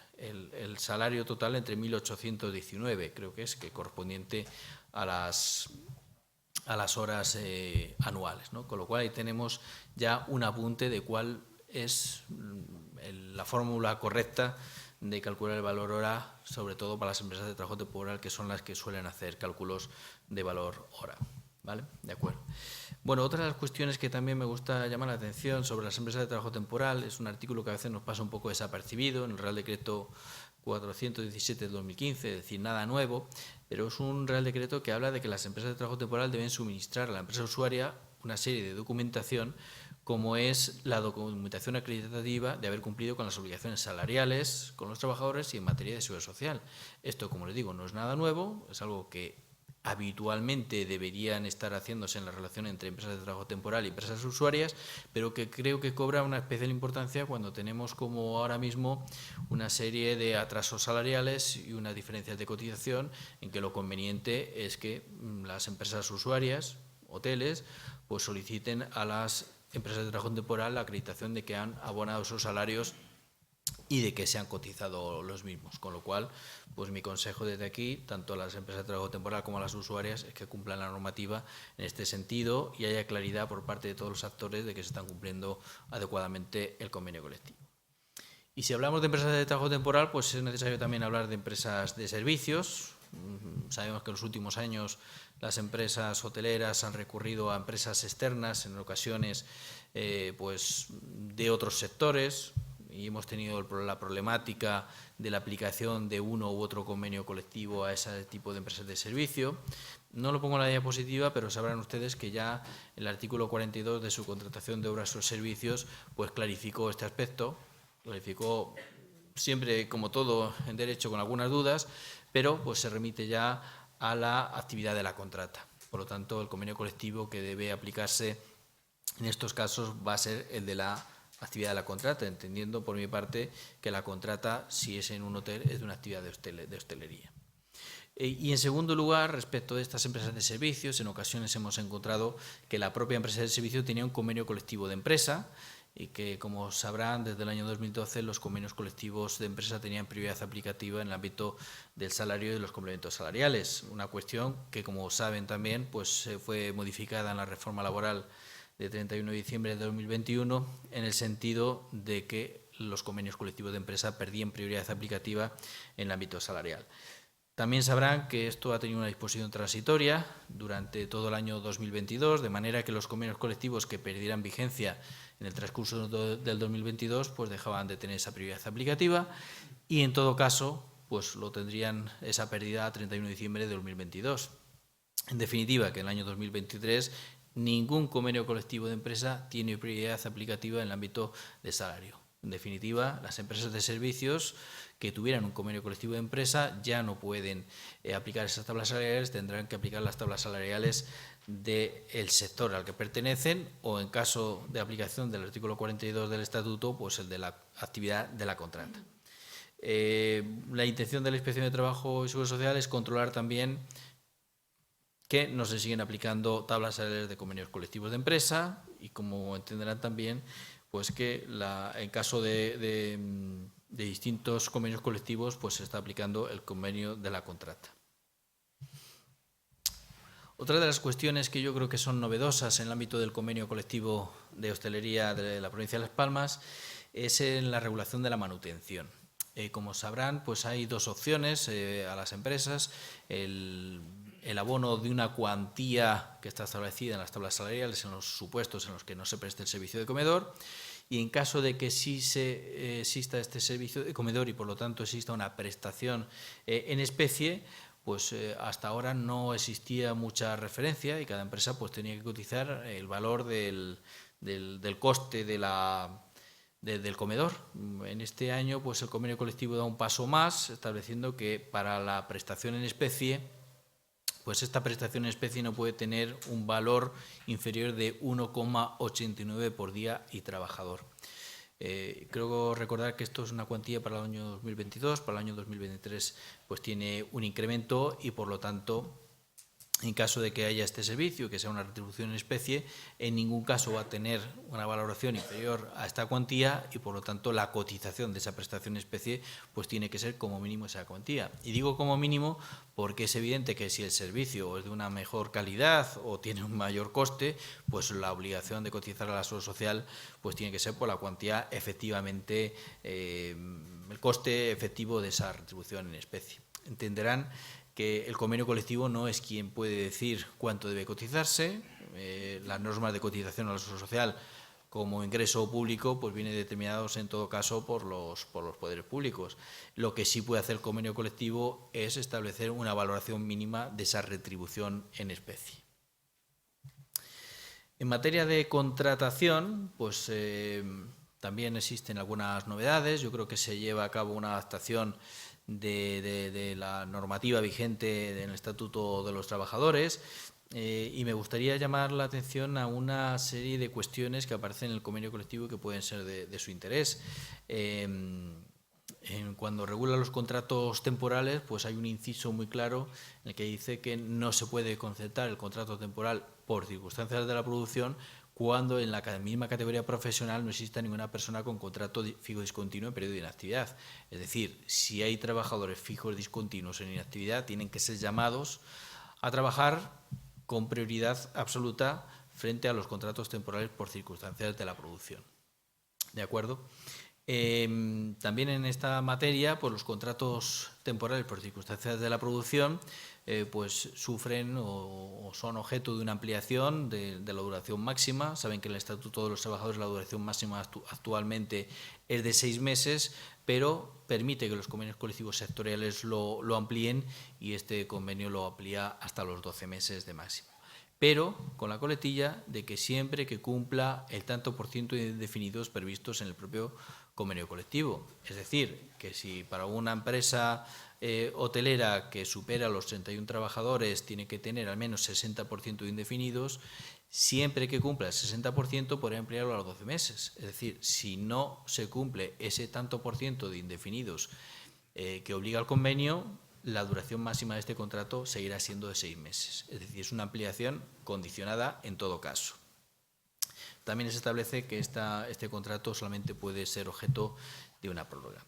salario total entre 1.819, creo que es, que correspondiente a las horas anuales, ¿no? Con lo cual ahí tenemos ya un apunte de cuál es la fórmula correcta de calcular el valor hora, sobre todo para las empresas de trabajo temporal, que son las que suelen hacer cálculos de valor hora. ¿Vale? De acuerdo. Bueno, otra de las cuestiones que también me gusta llamar la atención sobre las empresas de trabajo temporal es un artículo que a veces nos pasa un poco desapercibido en el Real Decreto 417 del 2015, es decir, nada nuevo, pero es un Real Decreto que habla de que las empresas de trabajo temporal deben suministrar a la empresa usuaria una serie de documentación, como es la documentación acreditativa de haber cumplido con las obligaciones salariales con los trabajadores y en materia de seguridad social. Esto, como les digo, no es nada nuevo, es algo que habitualmente deberían estar haciéndose en la relación entre empresas de trabajo temporal y empresas usuarias, pero que creo que cobra una especial importancia cuando tenemos, como ahora mismo, una serie de atrasos salariales y unas diferencias de cotización, en que lo conveniente es que las empresas usuarias, hoteles, pues soliciten a las empresas de trabajo temporal la acreditación de que han abonado esos salarios y de que se han cotizado los mismos, con lo cual, pues mi consejo desde aquí, tanto a las empresas de trabajo temporal como a las usuarias, es que cumplan la normativa en este sentido y haya claridad por parte de todos los actores de que se están cumpliendo adecuadamente el convenio colectivo. Y si hablamos de empresas de trabajo temporal, pues es necesario también hablar de empresas de servicios. Sabemos que en los últimos años las empresas hoteleras han recurrido a empresas externas, en ocasiones pues de otros sectores, y hemos tenido la problemática de la aplicación de uno u otro convenio colectivo a ese tipo de empresas de servicio. No lo pongo en la diapositiva, pero sabrán ustedes que ya el artículo 42 de su contratación de obras o servicios pues clarificó este aspecto, clarificó siempre, como todo en derecho, con algunas dudas, pero pues se remite ya a la actividad de la contrata. Por lo tanto, el convenio colectivo que debe aplicarse en estos casos va a ser el de la actividad de la contrata, entendiendo por mi parte que la contrata, si es en un hotel, es de una actividad de hostelería. Y en segundo lugar, respecto de estas empresas de servicios, en ocasiones hemos encontrado que la propia empresa de servicio tenía un convenio colectivo de empresa y que, como sabrán, desde el año 2012 los convenios colectivos de empresa tenían prioridad aplicativa en el ámbito del salario y de los complementos salariales. Una cuestión que, como saben también, pues fue modificada en la reforma laboral de 31 de diciembre de 2021 en el sentido de que los convenios colectivos de empresa perdían prioridad aplicativa en el ámbito salarial. También sabrán que esto ha tenido una disposición transitoria durante todo el año 2022, de manera que los convenios colectivos que perdieran vigencia en el transcurso del 2022 pues dejaban de tener esa prioridad aplicativa y en todo caso pues lo tendrían esa pérdida a 31 de diciembre de 2022. En definitiva, que en el año 2023 ningún convenio colectivo de empresa tiene prioridad aplicativa en el ámbito de salario. En definitiva, las empresas de servicios que tuvieran un convenio colectivo de empresa ya no pueden aplicar esas tablas salariales, tendrán que aplicar las tablas salariales del sector al que pertenecen o, en caso de aplicación del artículo 42 del Estatuto, pues el de la actividad de la contrata. La intención de la Inspección de Trabajo y Seguridad Social es controlar también que no se siguen aplicando tablas salariales de convenios colectivos de empresa y, como entenderán también, pues que en caso de distintos convenios colectivos pues se está aplicando el convenio de la contrata. Otra de las cuestiones que yo creo que son novedosas en el ámbito del convenio colectivo de hostelería de la provincia de Las Palmas es en la regulación de la manutención. Como sabrán, pues hay dos opciones a las empresas: el abono de una cuantía que está establecida en las tablas salariales en los supuestos en los que no se preste el servicio de comedor, y en caso de que sí exista este servicio de comedor y por lo tanto exista una prestación en especie, pues hasta ahora no existía mucha referencia y cada empresa pues tenía que cotizar el valor del coste del comedor. En este año pues el convenio colectivo da un paso más, estableciendo que para la prestación en especie, pues esta prestación en especie no puede tener un valor inferior de 1,89 por día y trabajador. Creo recordar que esto es una cuantía para el año 2022, para el año 2023 pues tiene un incremento y por lo tanto, en caso de que haya este servicio, que sea una retribución en especie, en ningún caso va a tener una valoración inferior a esta cuantía y por lo tanto la cotización de esa prestación en especie pues tiene que ser como mínimo esa cuantía. Y digo como mínimo porque es evidente que si el servicio es de una mejor calidad o tiene un mayor coste, pues la obligación de cotizar a la Seguridad Social pues tiene que ser por la cuantía efectivamente, el coste efectivo de esa retribución en especie. Entenderán que el convenio colectivo no es quien puede decir cuánto debe cotizarse. Las normas de cotización a la Seguridad Social como ingreso público pues vienen determinados en todo caso por los poderes públicos. Lo que sí puede hacer el convenio colectivo es establecer una valoración mínima de esa retribución en especie. En materia de contratación, pues también existen algunas novedades. Yo creo que se lleva a cabo una adaptación de la normativa vigente en el Estatuto de los Trabajadores y me gustaría llamar la atención a una serie de cuestiones que aparecen en el convenio colectivo y que pueden ser de su interés. Cuando regula los contratos temporales, pues hay un inciso muy claro en el que dice que no se puede concertar el contrato temporal por circunstancias de la producción cuando en la misma categoría profesional no exista ninguna persona con contrato fijo discontinuo en periodo de inactividad. Es decir, si hay trabajadores fijos discontinuos en inactividad, tienen que ser llamados a trabajar con prioridad absoluta frente a los contratos temporales por circunstancias de la producción. ¿De acuerdo? También en esta materia, pues los contratos temporales por circunstancias de la producción pues sufren o son objeto de una ampliación de la duración máxima. Saben que en el Estatuto de los Trabajadores la duración máxima actualmente es de 6 meses, pero permite que los convenios colectivos sectoriales lo amplíen, y este convenio lo amplía hasta los 12 meses de máximo. Pero con la coletilla de que siempre que cumpla el tanto por ciento de indefinidos previstos en el propio convenio colectivo. Es decir, que si para una empresa hotelera que supera los 31 trabajadores tiene que tener al menos 60% de indefinidos, siempre que cumpla el 60% podrá emplearlo a los 12 meses. Es decir, si no se cumple ese tanto por ciento de indefinidos que obliga el convenio, la duración máxima de este contrato seguirá siendo de 6 meses. Es decir, es una ampliación condicionada en todo caso. También se establece que este contrato solamente puede ser objeto de una prórroga.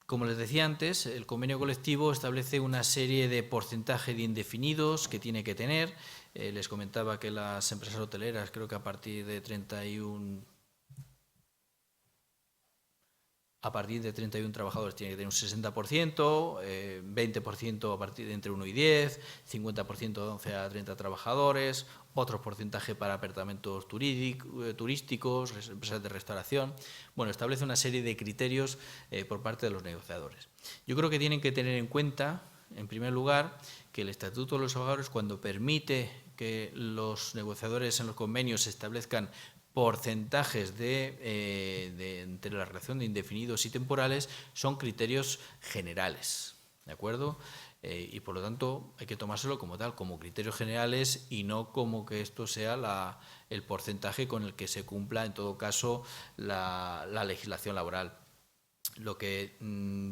Como les decía antes, el convenio colectivo establece una serie de porcentaje de indefinidos que tiene que tener. Les comentaba que las empresas hoteleras, creo que a partir de 31 trabajadores tiene que tener un 60%, 20% a partir de entre 1 y 10, 50% de 11 a 30 trabajadores, otro porcentaje para apartamentos turísticos, empresas de restauración. Bueno, establece una serie de criterios por parte de los negociadores. Yo creo que tienen que tener en cuenta, en primer lugar, que el Estatuto de los Trabajadores, cuando permite que los negociadores en los convenios establezcan porcentajes entre la relación de indefinidos y temporales, son criterios generales, ¿de acuerdo? Y por lo tanto hay que tomárselo como tal, como criterios generales, y no como que esto sea el porcentaje con el que se cumpla en todo caso la legislación laboral. Lo que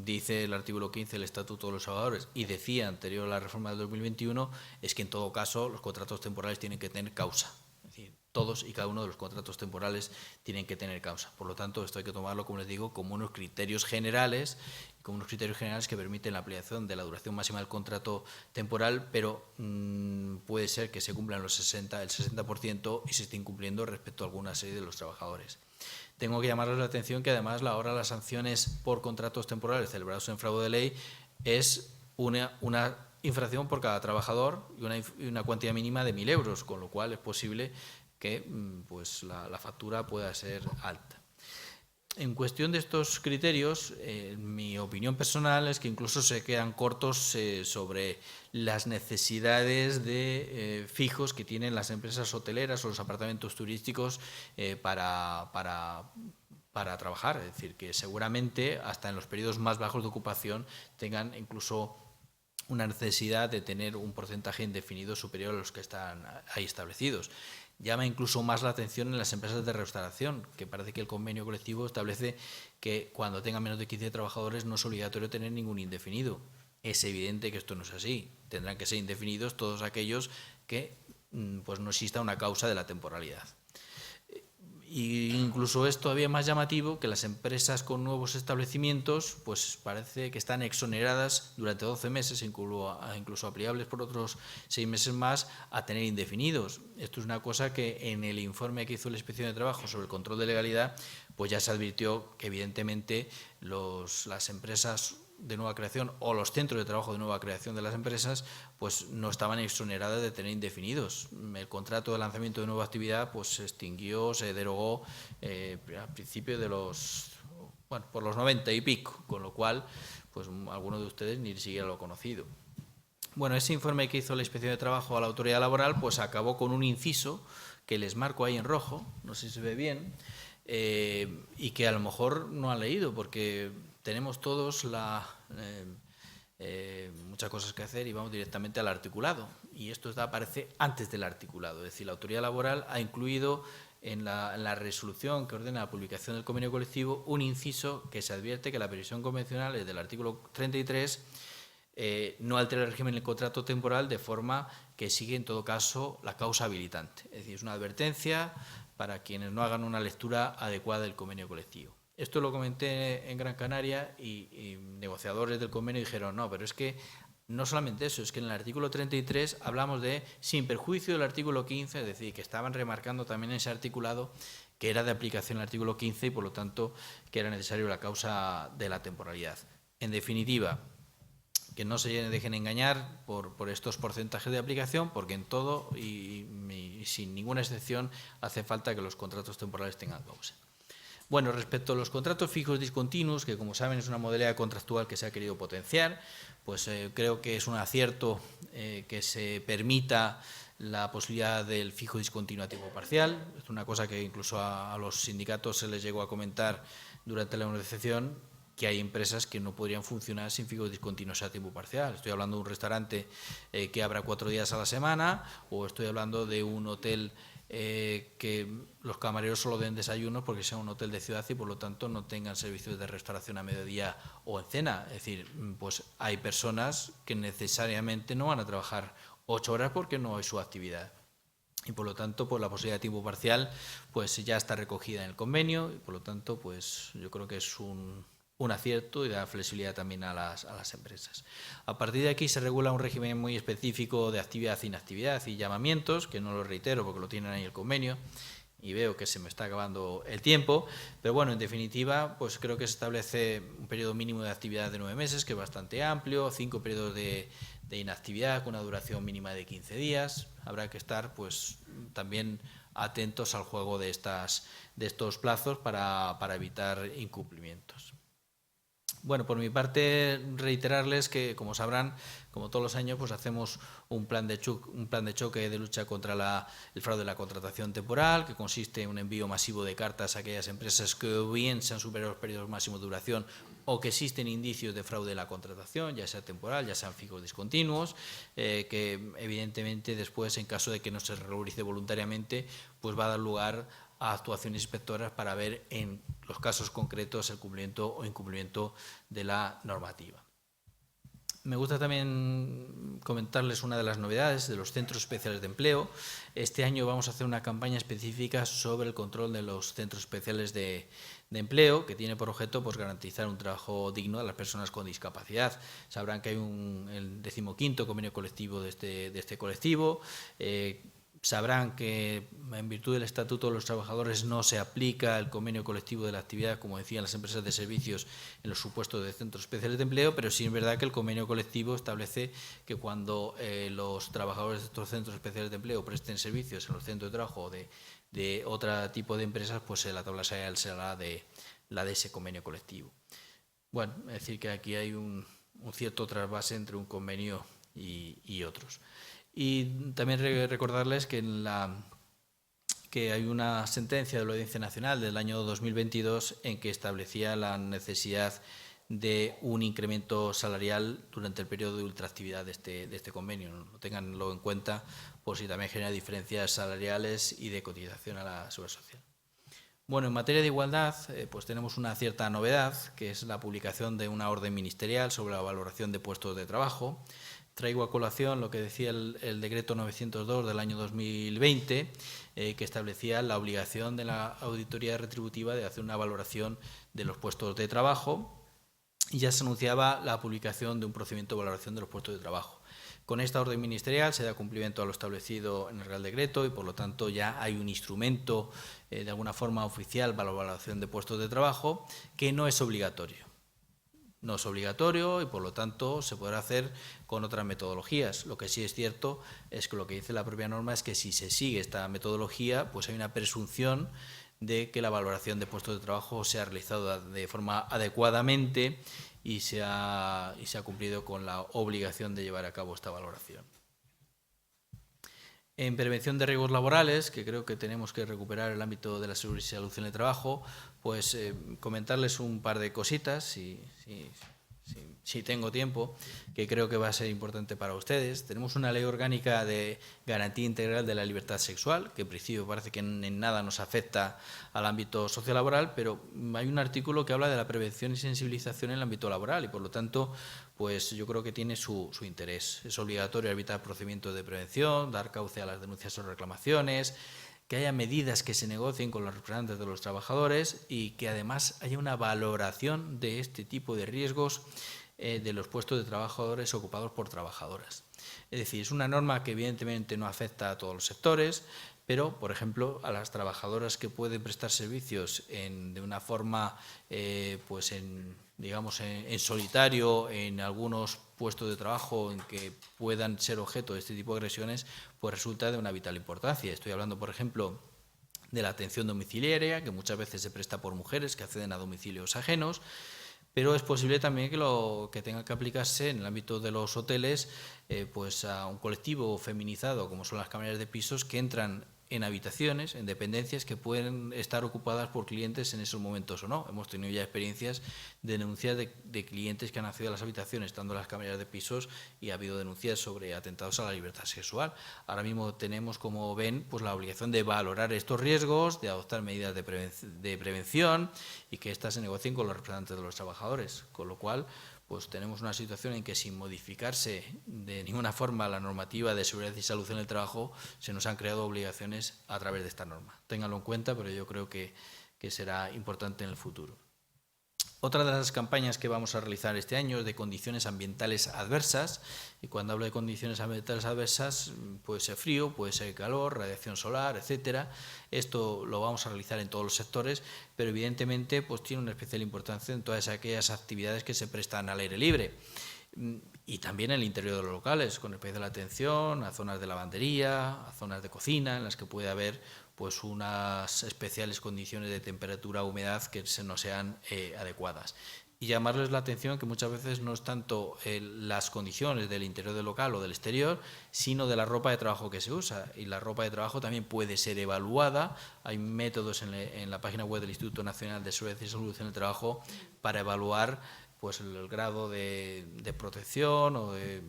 dice el artículo 15 del Estatuto de los Trabajadores, y decía anterior a la reforma del 2021, es que en todo caso los contratos temporales tienen que tener causa. Es decir, todos y cada uno de los contratos temporales tienen que tener causa. Por lo tanto, esto hay que tomarlo, como les digo, como unos criterios generales, que permiten la ampliación de la duración máxima del contrato temporal, pero puede ser que se cumplan el 60% y se esté incumpliendo respecto a alguna serie de los trabajadores. Tengo que llamarles la atención que además ahora las sanciones por contratos temporales celebrados en fraude de ley es una infracción por cada trabajador y una cuantía mínima de 1.000 euros, con lo cual es posible que pues la factura pueda ser alta. En cuestión de estos criterios, mi opinión personal es que incluso se quedan cortos sobre las necesidades de fijos que tienen las empresas hoteleras o los apartamentos turísticos para trabajar. Es decir, que seguramente hasta en los periodos más bajos de ocupación tengan incluso una necesidad de tener un porcentaje indefinido superior a los que están ahí establecidos. Llama incluso más la atención en las empresas de restauración, que parece que el convenio colectivo establece que cuando tengan menos de 15 trabajadores no es obligatorio tener ningún indefinido. Es evidente que esto no es así. Tendrán que ser indefinidos todos aquellos que pues no exista una causa de la temporalidad. Y incluso es todavía más llamativo que las empresas con nuevos establecimientos pues parece que están exoneradas durante 12 meses, incluso aplicables por otros 6 meses más, a tener indefinidos. Esto es una cosa que en el informe que hizo la Inspección de Trabajo sobre el control de legalidad pues ya se advirtió que evidentemente las empresas de nueva creación o los centros de trabajo de nueva creación de las empresas pues no estaban exoneradas de tener indefinidos. El contrato de lanzamiento de nueva actividad pues se extinguió, se derogó al principio de por los 90 y pico, con lo cual pues algunos de ustedes ni siquiera lo han conocido. Bueno, ese informe que hizo la Inspección de Trabajo a la Autoridad Laboral pues acabó con un inciso que les marco ahí en rojo, no sé si se ve bien, y que a lo mejor no han leído porque tenemos todos muchas cosas que hacer y vamos directamente al articulado. Y esto aparece antes del articulado. Es decir, la Autoridad Laboral ha incluido en la resolución que ordena la publicación del convenio colectivo un inciso que se advierte que la previsión convencional es del artículo 33 no altera el régimen del contrato temporal de forma que sigue en todo caso la causa habilitante. Es decir, es una advertencia para quienes no hagan una lectura adecuada del convenio colectivo. Esto lo comenté en Gran Canaria y negociadores del convenio dijeron, no, pero es que no solamente eso, es que en el artículo 33 hablamos de sin perjuicio del artículo 15, es decir, que estaban remarcando también en ese articulado que era de aplicación el artículo 15 y por lo tanto que era necesario la causa de la temporalidad. En definitiva, que no se dejen engañar por estos porcentajes de aplicación, porque en todo y sin ninguna excepción hace falta que los contratos temporales tengan causa. Bueno, respecto a los contratos fijos discontinuos, que como saben es una modalidad contractual que se ha querido potenciar, pues creo que es un acierto que se permita la posibilidad del fijo discontinuo a tiempo parcial. Es una cosa que incluso a los sindicatos se les llegó a comentar durante la negociación, que hay empresas que no podrían funcionar sin fijos discontinuos a tiempo parcial. Estoy hablando de un restaurante que abra 4 días a la semana, o estoy hablando de un hotel que los camareros solo den desayunos porque sea un hotel de ciudad y por lo tanto no tengan servicios de restauración a mediodía o en cena. Es decir, pues hay personas que necesariamente no van a trabajar 8 horas porque no es su actividad. Y por lo tanto, pues la posibilidad de tiempo parcial pues ya está recogida en el convenio y por lo tanto, pues yo creo que es un acierto y da flexibilidad también a las empresas. A partir de aquí se regula un régimen muy específico de actividad e inactividad y llamamientos, que no lo reitero porque lo tienen ahí el convenio y veo que se me está acabando el tiempo, pero bueno, en definitiva, pues creo que se establece un periodo mínimo de actividad de 9 meses, que es bastante amplio, 5 periodos de inactividad con una duración mínima de 15 días. Habrá que estar pues también atentos al juego de estos plazos para evitar incumplimientos. Bueno, por mi parte, reiterarles que, como sabrán, como todos los años, pues hacemos un plan de choque de lucha contra el fraude de la contratación temporal, que consiste en un envío masivo de cartas a aquellas empresas que o bien sean superiores a los periodos máximos de duración o que existen indicios de fraude de la contratación, ya sea temporal, ya sean fijos discontinuos, que evidentemente después, en caso de que no se regularice voluntariamente, pues va a dar lugar a actuaciones inspectoras para ver en los casos concretos el cumplimiento o incumplimiento de la normativa. Me gusta también comentarles una de las novedades de los centros especiales de empleo. Este año vamos a hacer una campaña específica sobre el control de los centros especiales de empleo, que tiene por objeto pues, garantizar un trabajo digno a las personas con discapacidad. Sabrán que hay el 15º convenio colectivo de este colectivo. Sabrán que en virtud del Estatuto de los Trabajadores no se aplica el convenio colectivo de la actividad, como decían las empresas de servicios, en los supuestos de centros especiales de empleo, pero sí es verdad que el convenio colectivo establece que cuando los trabajadores de estos centros especiales de empleo presten servicios en los centros de trabajo de otro tipo de empresas, pues la tabla salarial será la de ese convenio colectivo. Bueno, es decir que aquí hay un cierto trasvase entre un convenio y otros. Y también recordarles que hay una sentencia de la Audiencia Nacional del año 2022 en que establecía la necesidad de un incremento salarial durante el periodo de ultraactividad de este convenio. Ténganlo en cuenta por si también genera diferencias salariales y de cotización a la Seguridad Social. Bueno, en materia de igualdad, pues tenemos una cierta novedad, que es la publicación de una orden ministerial sobre la valoración de puestos de trabajo. Traigo a colación lo que decía el decreto 902 del año 2020, que establecía la obligación de la auditoría retributiva de hacer una valoración de los puestos de trabajo y ya se anunciaba la publicación de un procedimiento de valoración de los puestos de trabajo. Con esta orden ministerial se da cumplimiento a lo establecido en el Real Decreto y por lo tanto ya hay un instrumento de alguna forma oficial para la valoración de puestos de trabajo que no es obligatorio. No es obligatorio y por lo tanto se podrá hacer con otras metodologías. Lo que sí es cierto es que lo que dice la propia norma es que si se sigue esta metodología, pues hay una presunción de que la valoración de puestos de trabajo se ha realizado de forma adecuadamente y se ha cumplido con la obligación de llevar a cabo esta valoración. En prevención de riesgos laborales, que creo que tenemos que recuperar el ámbito de la seguridad y salud en el trabajo, pues comentarles un par de cositas, si si tengo tiempo, que creo que va a ser importante para ustedes. Tenemos una ley orgánica de garantía integral de la libertad sexual, que en principio parece que en nada nos afecta al ámbito sociolaboral, pero hay un artículo que habla de la prevención y sensibilización en el ámbito laboral y, por lo tanto, pues yo creo que tiene su interés. Es obligatorio evitar procedimientos de prevención, dar cauce a las denuncias o reclamaciones, que haya medidas que se negocien con los representantes de los trabajadores y que además haya una valoración de este tipo de riesgos de los puestos de trabajadores ocupados por trabajadoras. Es decir, es una norma que evidentemente no afecta a todos los sectores, pero, por ejemplo, a las trabajadoras que pueden prestar servicios de una forma, digamos, en solitario, en algunos puestos de trabajo en que puedan ser objeto de este tipo de agresiones, pues resulta de una vital importancia. Estoy hablando, por ejemplo, de la atención domiciliaria, que muchas veces se presta por mujeres que acceden a domicilios ajenos, pero es posible también que tenga que aplicarse en el ámbito de los hoteles pues a un colectivo feminizado, como son las camareras de pisos, que entran en habitaciones, en dependencias que pueden estar ocupadas por clientes en esos momentos o no. Hemos tenido ya experiencias de denuncias de clientes que han accedido a las habitaciones estando en las camareras de pisos y ha habido denuncias sobre atentados a la libertad sexual. Ahora mismo tenemos, como ven, pues la obligación de valorar estos riesgos, de adoptar medidas de prevención y que éstas se negocien con los representantes de los trabajadores, con lo cual pues tenemos una situación en que, sin modificarse de ninguna forma la normativa de seguridad y salud en el trabajo, se nos han creado obligaciones a través de esta norma. Ténganlo en cuenta, pero yo creo que será importante en el futuro. Otra de las campañas que vamos a realizar este año es de condiciones ambientales adversas, y cuando hablo de condiciones ambientales adversas, puede ser frío, puede ser calor, radiación solar, etcétera. Esto lo vamos a realizar en todos los sectores, pero evidentemente pues tiene una especial importancia en todas aquellas actividades que se prestan al aire libre. Y también en el interior de los locales, con especial atención a zonas de lavandería, a zonas de cocina, en las que puede haber pues unas especiales condiciones de temperatura o humedad que no sean adecuadas. Y llamarles la atención que muchas veces no es tanto las condiciones del interior del local o del exterior, sino de la ropa de trabajo que se usa. Y la ropa de trabajo también puede ser evaluada. Hay métodos en la página web del Instituto Nacional de Seguridad y Salud en el Trabajo para evaluar pues el grado de protección o de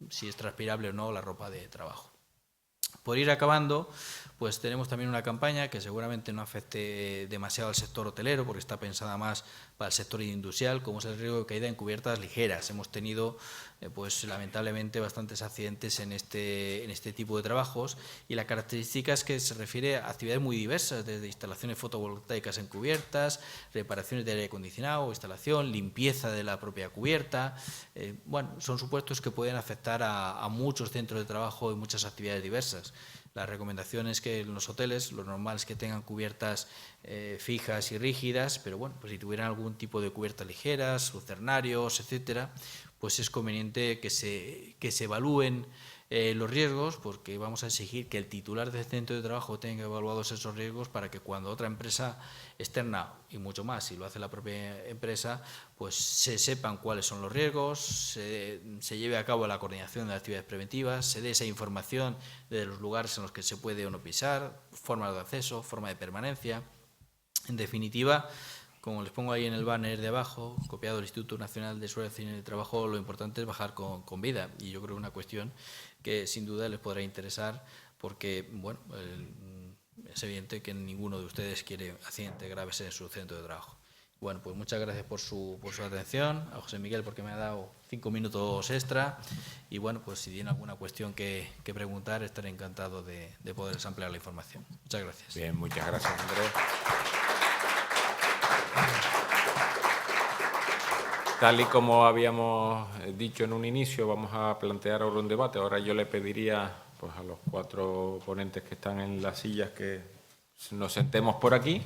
si es transpirable o no la ropa de trabajo. Por ir acabando, pues tenemos también una campaña que seguramente no afecte demasiado al sector hotelero, porque está pensada más para el sector industrial, como es el riesgo de caída en cubiertas ligeras. Hemos tenido, pues lamentablemente, bastantes accidentes en este tipo de trabajos, y la característica es que se refiere a actividades muy diversas, desde instalaciones fotovoltaicas en cubiertas, reparaciones de aire acondicionado, instalación, limpieza de la propia cubierta. Bueno, son supuestos que pueden afectar a muchos centros de trabajo y muchas actividades diversas. La recomendación es que en los hoteles lo normal es que tengan cubiertas fijas y rígidas, pero bueno, pues si tuvieran algún tipo de cubiertas ligeras, lucernarios, etcétera, pues es conveniente que se evalúen los riesgos, porque vamos a exigir que el titular del centro de trabajo tenga evaluados esos riesgos para que cuando otra empresa externa, y mucho más si lo hace la propia empresa, pues se sepan cuáles son los riesgos, se lleve a cabo la coordinación de las actividades preventivas, se dé esa información de los lugares en los que se puede o no pisar, formas de acceso, forma de permanencia. En definitiva, como les pongo ahí en el banner de abajo, copiado del Instituto Nacional de Seguridad y Trabajo, lo importante es bajar con vida, y yo creo que es una cuestión que sin duda les podrá interesar, porque bueno, es evidente que ninguno de ustedes quiere accidentes graves en su centro de trabajo. Bueno, pues muchas gracias por su atención, a José Miguel porque me ha dado 5 minutos extra, y bueno, pues si tiene alguna cuestión que preguntar, estaré encantado de poderles ampliar la información. Muchas gracias. Bien, muchas gracias, Andrés. Tal y como habíamos dicho en un inicio, vamos a plantear ahora un debate. Ahora yo le pediría pues, a los 4 ponentes que están en las sillas que nos sentemos por aquí.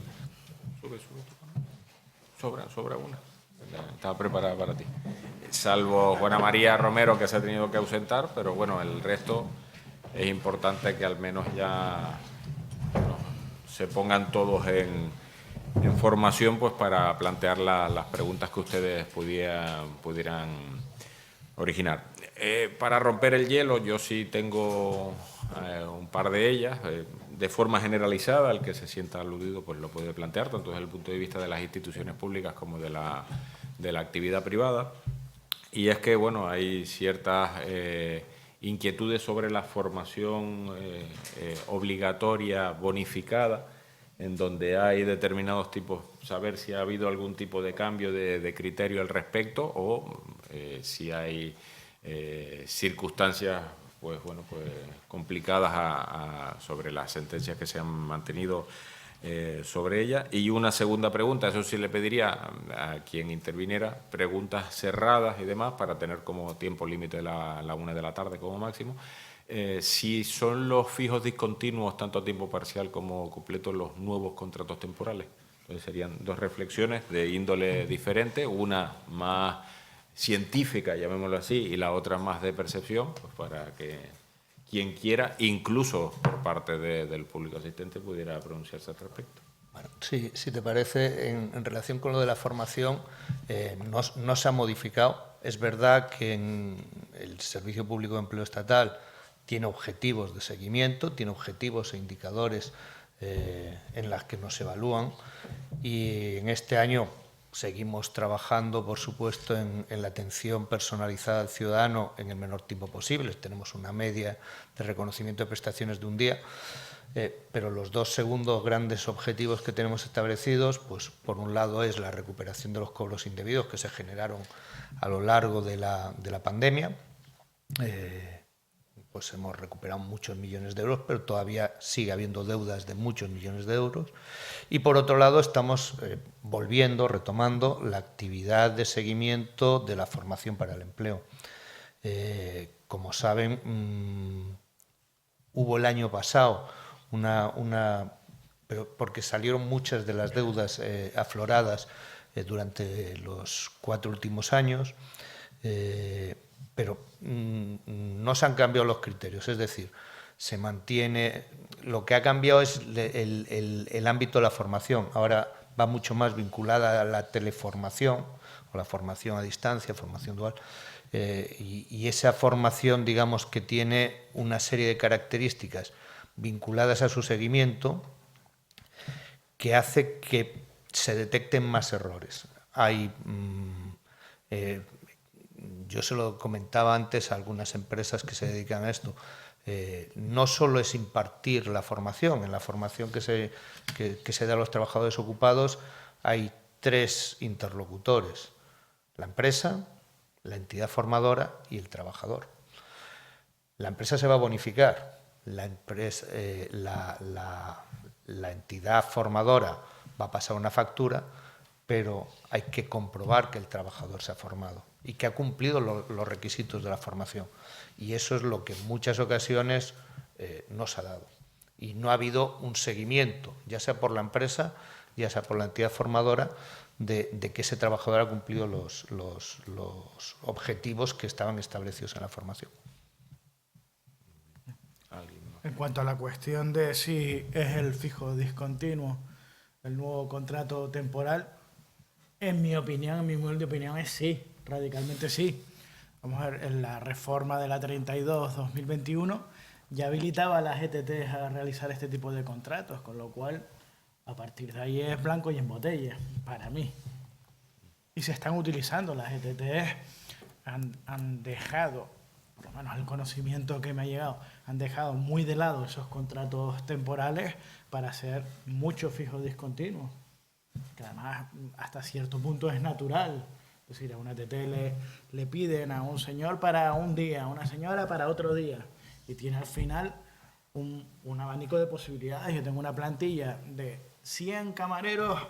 Sobra una. Estaba preparada para ti. Salvo Juana María Romero, que se ha tenido que ausentar, pero bueno, el resto es importante que al menos ya se pongan todos en formación pues para plantear las preguntas que ustedes pudieran originar. Para romper el hielo, yo sí tengo un par de ellas. De forma generalizada, el que se sienta aludido pues lo puede plantear, tanto desde el punto de vista de las instituciones públicas como de la actividad privada. y es que, bueno, hay ciertas inquietudes sobre la formación obligatoria bonificada, en donde hay determinados tipos, saber si ha habido algún tipo de cambio de criterio al respecto o si hay circunstancias pues complicadas sobre las sentencias que se han mantenido sobre ella. Y una segunda pregunta, eso sí le pediría a quien interviniera, preguntas cerradas y demás para tener como tiempo límite la 1 de la tarde como máximo. Si son los fijos discontinuos, tanto a tiempo parcial como completo, los nuevos contratos temporales. Entonces serían dos reflexiones de índole diferente, una más científica, llamémoslo así, y la otra más de percepción, pues para que quien quiera, incluso por parte del público asistente, pudiera pronunciarse al respecto. Bueno, sí, si te parece, en relación con lo de la formación, no se ha modificado. Es verdad que en el Servicio Público de Empleo Estatal tiene objetivos de seguimiento, tiene objetivos e indicadores en las que nos evalúan, y en este año seguimos trabajando, por supuesto, en la atención personalizada al ciudadano en el menor tiempo posible. Tenemos una media de reconocimiento de prestaciones de un día, pero los dos segundos grandes objetivos que tenemos establecidos, pues por un lado es la recuperación de los cobros indebidos que se generaron a lo largo de la pandemia. Pues hemos recuperado muchos millones de euros, pero todavía sigue habiendo deudas de muchos millones de euros. Y por otro lado estamos retomando la actividad de seguimiento de la formación para el empleo. Como saben, hubo el año pasado pero porque salieron muchas de las deudas afloradas durante los 4 últimos años, pero no se han cambiado los criterios, es decir, se mantiene. Lo que ha cambiado es el ámbito de la formación. Ahora va mucho más vinculada a la teleformación o la formación a distancia, formación dual, y esa formación, digamos, que tiene una serie de características vinculadas a su seguimiento que hace que se detecten más errores. Yo se lo comentaba antes a algunas empresas que se dedican a esto. No solo es impartir la formación, en la formación que se da a los trabajadores ocupados hay 3 interlocutores: la empresa, la entidad formadora y el trabajador. La empresa se va a bonificar, la entidad formadora va a pasar una factura, pero hay que comprobar que el trabajador se ha formado y que ha cumplido los requisitos de la formación. Y eso es lo que en muchas ocasiones no se ha dado. Y no ha habido un seguimiento, ya sea por la empresa, ya sea por la entidad formadora, de que ese trabajador ha cumplido los objetivos que estaban establecidos en la formación. En cuanto a la cuestión de si es el fijo discontinuo el nuevo contrato temporal, en mi opinión, en mi humilde opinión, es sí, radicalmente sí. Vamos a ver, en la reforma de la 32-2021 ya habilitaba a las ETT a realizar este tipo de contratos, con lo cual a partir de ahí es blanco y en botella, para mí. Y se están utilizando, las ETT han dejado, por lo menos el conocimiento que me ha llegado, han dejado muy de lado esos contratos temporales para hacer muchos fijos discontinuos, que además hasta cierto punto es natural. Es decir, a una ETT le piden a un señor para un día, a una señora para otro día, y tiene al final un abanico de posibilidades. Yo tengo una plantilla de 100 camareros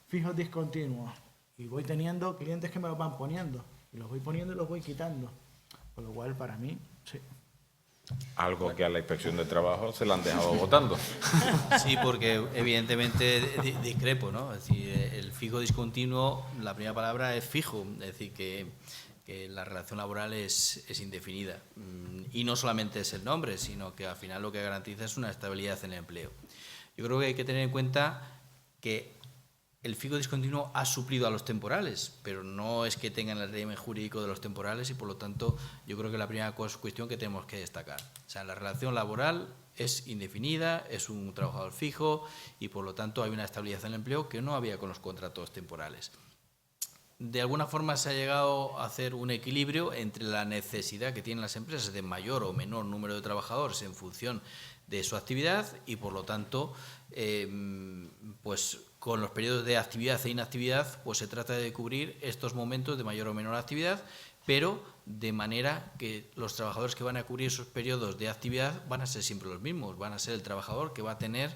fijos discontinuos y voy teniendo clientes que me los van poniendo, y los voy poniendo y los voy quitando, con lo cual para mí, sí. Algo que a la Inspección de Trabajo se la han dejado votando. Sí, porque evidentemente discrepo, ¿no? Es decir, el fijo discontinuo, la primera palabra es fijo, es decir, que la relación laboral es indefinida. Y no solamente es el nombre, sino que al final lo que garantiza es una estabilidad en el empleo. Yo creo que hay que tener en cuenta que el fijo discontinuo ha suplido a los temporales, pero no es que tengan el régimen jurídico de los temporales, y por lo tanto yo creo que la primera cuestión que tenemos que destacar, o sea, la relación laboral es indefinida, es un trabajador fijo y por lo tanto hay una estabilidad en el empleo que no había con los contratos temporales. de alguna forma se ha llegado a hacer un equilibrio entre la necesidad que tienen las empresas de mayor o menor número de trabajadores en función de su actividad y, por lo tanto, pues con los periodos de actividad e inactividad, pues se trata de cubrir estos momentos de mayor o menor actividad, pero de manera que los trabajadores que van a cubrir esos periodos de actividad van a ser siempre los mismos, van a ser el trabajador que va a tener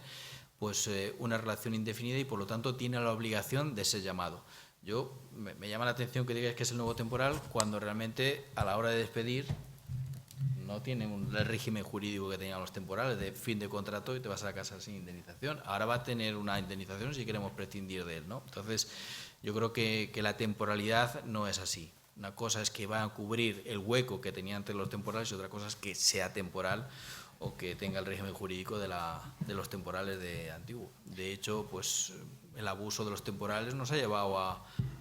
pues una relación indefinida y, por lo tanto, tiene la obligación de ser llamado. Me llama la atención que digas que es el nuevo temporal cuando realmente a la hora de despedir no tienen el régimen jurídico que tenían los temporales de fin de contrato y te vas a la casa sin indemnización. Ahora va a tener una indemnización si queremos prescindir de él, ¿no? Entonces, yo creo que la temporalidad no es así. Una cosa es que van a cubrir el hueco que tenían antes los temporales y otra cosa es que sea temporal o que tenga el régimen jurídico de los temporales de antiguo. De hecho, pues el abuso de los temporales nos ha llevado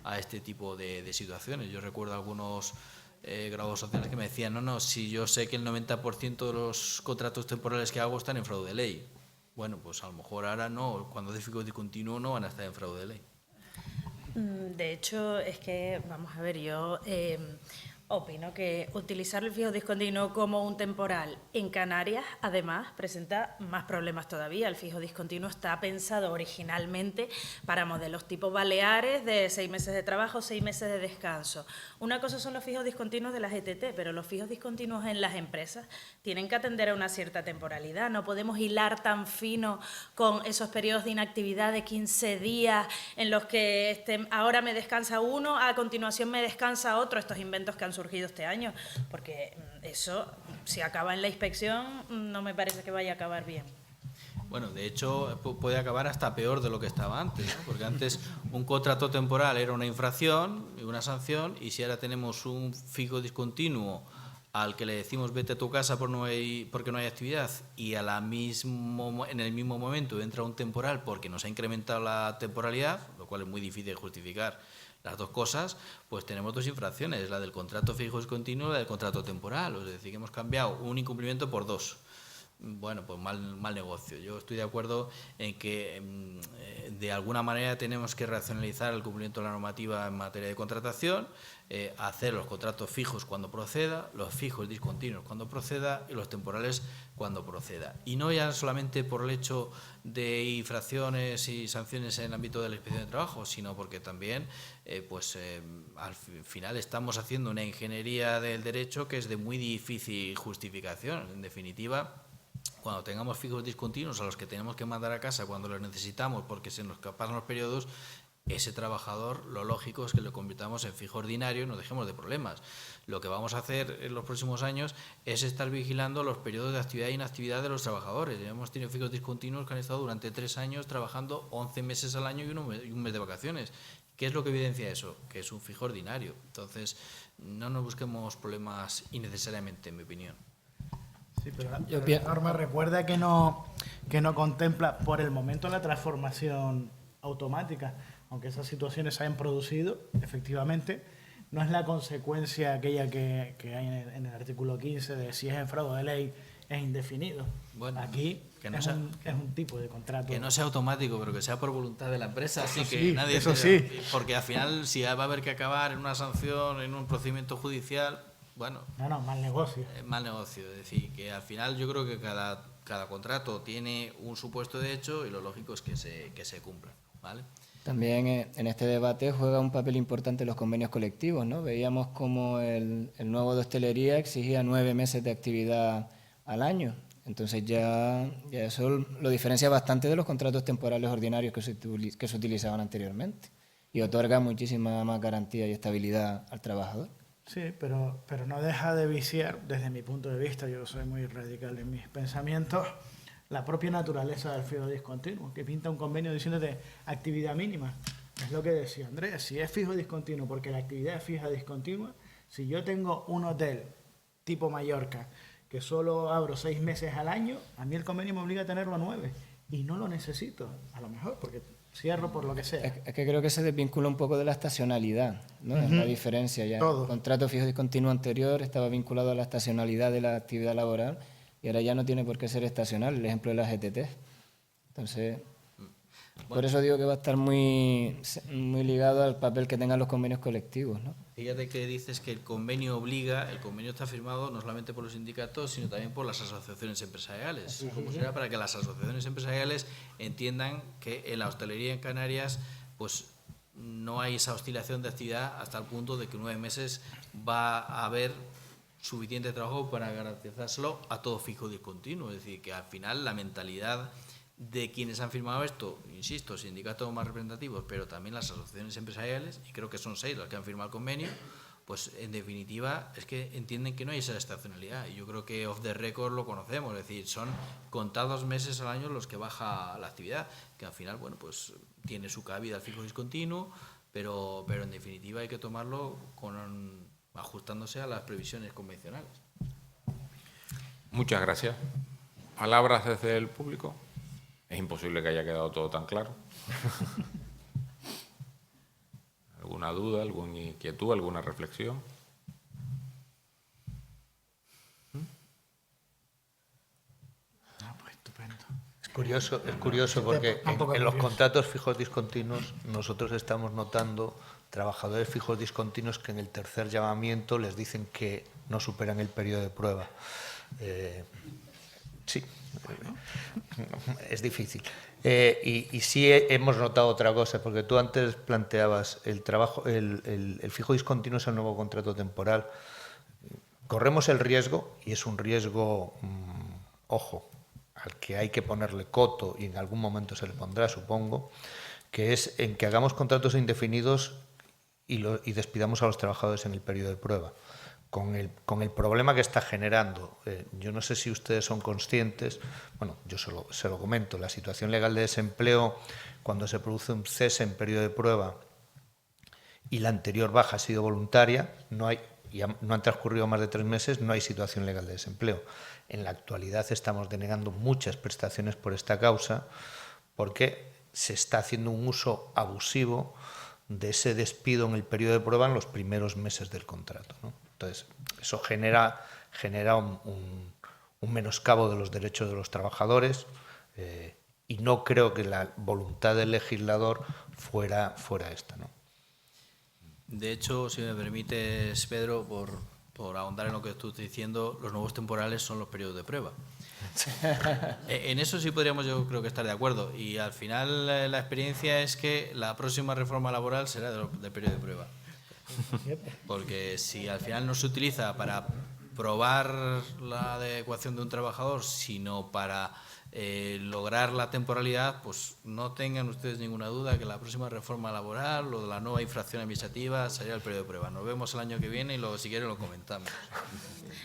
a este tipo de situaciones. Yo recuerdo algunos grados sociales que me decían, no, si yo sé que el 90% de los contratos temporales que hago están en fraude de ley. Bueno, pues a lo mejor ahora no, cuando es fijo discontinuo no van a estar en fraude de ley. De hecho, es que, vamos a ver, yo opino que utilizar el fijo discontinuo como un temporal en Canarias, además, presenta más problemas todavía. El fijo discontinuo está pensado originalmente para modelos tipo Baleares, de 6 meses de trabajo, 6 meses de descanso. Una cosa son los fijos discontinuos de las ETT, pero los fijos discontinuos en las empresas tienen que atender a una cierta temporalidad. No podemos hilar tan fino con esos periodos de inactividad de 15 días en los que ahora me descansa uno, a continuación me descansa otro, estos inventos que han surgido este año, porque eso, si acaba en la inspección, no me parece que vaya a acabar bien. Bueno, de hecho, puede acabar hasta peor de lo que estaba antes, ¿no? Porque antes un contrato temporal era una infracción y una sanción, y si ahora tenemos un fijo discontinuo al que le decimos vete a tu casa porque no hay actividad y en el mismo momento entra un temporal porque nos ha incrementado la temporalidad, lo cual es muy difícil de justificar las dos cosas, pues tenemos dos infracciones, la del contrato fijo discontinuo y la del contrato temporal, es decir, que hemos cambiado un incumplimiento por dos. Bueno, pues mal negocio. Yo estoy de acuerdo en que de alguna manera tenemos que racionalizar el cumplimiento de la normativa en materia de contratación, hacer los contratos fijos cuando proceda, los fijos discontinuos cuando proceda y los temporales cuando proceda. Y no ya solamente por el hecho de infracciones y sanciones en el ámbito de la inspección de trabajo, sino porque también al final estamos haciendo una ingeniería del derecho que es de muy difícil justificación. En definitiva, cuando tengamos fijos discontinuos a los que tenemos que mandar a casa cuando los necesitamos porque se nos pasan los periodos, ese trabajador, lo lógico es que lo convirtamos en fijo ordinario y nos dejemos de problemas. Lo que vamos a hacer en los próximos años es estar vigilando los periodos de actividad e inactividad de los trabajadores. Ya hemos tenido fijos discontinuos que han estado durante 3 años trabajando 11 meses al año y un mes de vacaciones. ¿Qué es lo que evidencia eso? Que es un fijo ordinario. Entonces, no nos busquemos problemas innecesariamente, en mi opinión. Sí, pero la norma recuerda que no contempla por el momento la transformación automática, aunque esas situaciones se hayan producido, efectivamente, no es la consecuencia aquella que hay en el artículo 15 de si es en fraude de ley es indefinido. Bueno, aquí que no es un tipo de contrato. Que no sea automático, pero que sea por voluntad de la empresa, así que sí, nadie... Eso sí. Porque al final, si va a haber que acabar en una sanción, en un procedimiento judicial... Bueno, no, mal negocio. Mal negocio, es decir, que al final yo creo que cada contrato tiene un supuesto de hecho y lo lógico es que se cumpla, ¿vale? También en este debate juega un papel importante los convenios colectivos, ¿no? Veíamos como el nuevo de hostelería exigía 9 meses de actividad al año, entonces ya eso lo diferencia bastante de los contratos temporales ordinarios que se utilizaban anteriormente y otorga muchísima más garantía y estabilidad al trabajador. Sí, pero no deja de viciar, desde mi punto de vista, yo soy muy radical en mis pensamientos, la propia naturaleza del fijo discontinuo, que pinta un convenio diciéndote actividad mínima. Es lo que decía Andrés, si es fijo discontinuo, porque la actividad es fija discontinua, si yo tengo un hotel tipo Mallorca, que solo abro 6 meses al año, a mí el convenio me obliga a tenerlo 9, y no lo necesito, a lo mejor, porque... cierro por lo que sea. Es que creo que se desvincula un poco de la estacionalidad, ¿no? Es la diferencia ya. Todo. El contrato fijo discontinuo anterior estaba vinculado a la estacionalidad de la actividad laboral y ahora ya no tiene por qué ser estacional, el ejemplo de las ETT. Entonces... Por eso digo que va a estar muy ligado al papel que tengan los convenios colectivos, ¿no? Fíjate que dices que el convenio obliga, el convenio está firmado no solamente por los sindicatos, sino también por las asociaciones empresariales. Como será para que las asociaciones empresariales entiendan que en la hostelería en Canarias, pues no hay esa oscilación de actividad hasta el punto de que 9 meses va a haber suficiente trabajo para garantizárselo a todo fijo y discontinuo. Es decir, que al final la mentalidad de quienes han firmado esto, insisto, sindicatos más representativos, pero también las asociaciones empresariales, y creo que son 6 las que han firmado el convenio, pues en definitiva es que entienden que no hay esa estacionalidad. Y yo creo que off the record lo conocemos, es decir, son contados meses al año los que baja la actividad, que al final, bueno, pues tiene su cabida al fijo discontinuo, pero en definitiva hay que tomarlo ajustándose a las previsiones convencionales. Muchas gracias. ¿Palabras desde el público? Es imposible que haya quedado todo tan claro. ¿Alguna duda, alguna inquietud, alguna reflexión? Pues estupendo. Es curioso porque en los contratos fijos discontinuos nosotros estamos notando trabajadores fijos discontinuos que en el tercer llamamiento les dicen que no superan el periodo de prueba. Sí, es difícil. Y sí hemos notado otra cosa, porque tú antes planteabas el fijo discontinuo es el nuevo contrato temporal. Corremos el riesgo, y es un riesgo, ojo, al que hay que ponerle coto y en algún momento se le pondrá, supongo, que es en que hagamos contratos indefinidos y despidamos a los trabajadores en el periodo de prueba. Con el problema que está generando. Yo no sé si ustedes son conscientes, bueno, yo se lo comento, la situación legal de desempleo, cuando se produce un cese en periodo de prueba y la anterior baja ha sido voluntaria, no han transcurrido más de 3 meses, no hay situación legal de desempleo. En la actualidad estamos denegando muchas prestaciones por esta causa porque se está haciendo un uso abusivo de ese despido en el periodo de prueba en los primeros meses del contrato, ¿no? Entonces, eso genera un menoscabo de los derechos de los trabajadores y no creo que la voluntad del legislador fuera esta, ¿no? De hecho, si me permites, Pedro, por ahondar en lo que tú estás diciendo, los nuevos temporales son los periodos de prueba. En eso sí podríamos, yo creo que estar de acuerdo. Y al final la experiencia es que la próxima reforma laboral será del periodo de prueba. Porque si al final no se utiliza para probar la adecuación de un trabajador, sino para lograr la temporalidad, pues no tengan ustedes ninguna duda que la próxima reforma laboral o la nueva infracción administrativa sería el periodo de prueba. Nos vemos el año que viene y luego si quieren lo comentamos.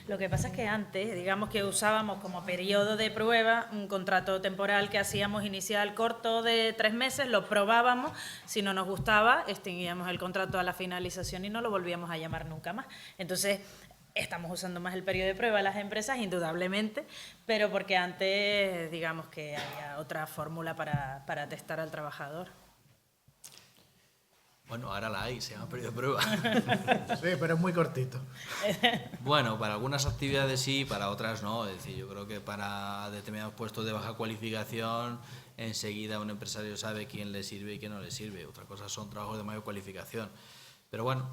Lo que pasa es que antes, digamos que usábamos como periodo de prueba un contrato temporal que hacíamos inicial corto de 3 meses, lo probábamos, si no nos gustaba, extinguíamos el contrato a la finalización y no lo volvíamos a llamar nunca más. Entonces, estamos usando más el periodo de prueba en las empresas, indudablemente, pero porque antes, digamos que había otra fórmula para testar al trabajador. Bueno, ahora la hay, se llama periodo de prueba. Sí, pero es muy cortito. Bueno, para algunas actividades sí, para otras no. Es decir, yo creo que para determinados puestos de baja cualificación, enseguida un empresario sabe quién le sirve y quién no le sirve. Otra cosa son trabajos de mayor cualificación. Pero bueno,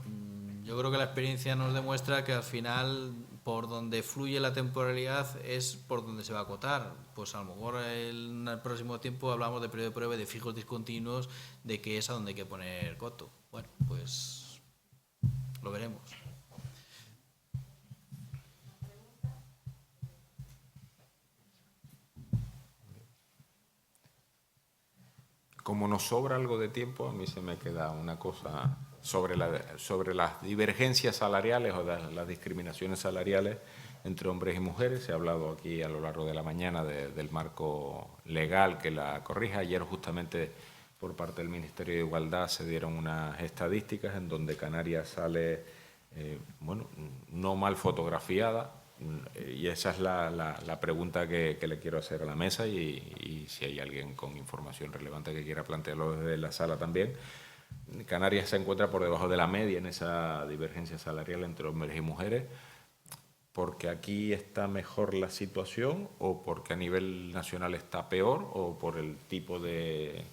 yo creo que la experiencia nos demuestra que al final, por donde fluye la temporalidad es por donde se va a acotar. Pues a lo mejor en el próximo tiempo hablamos de periodo de prueba, de fijos discontinuos, de que es a donde hay que poner coto. Bueno, pues lo veremos. Como nos sobra algo de tiempo, a mí se me queda una cosa sobre las divergencias salariales o las discriminaciones salariales entre hombres y mujeres. Se ha hablado aquí a lo largo de la mañana del marco legal que la corrija. Ayer justamente por parte del Ministerio de Igualdad se dieron unas estadísticas en donde Canarias sale, no mal fotografiada, y esa es la pregunta que le quiero hacer a la mesa y si hay alguien con información relevante que quiera plantearlo desde la sala también. Canarias se encuentra por debajo de la media en esa divergencia salarial entre hombres y mujeres, porque aquí está mejor la situación o porque a nivel nacional está peor o por el tipo de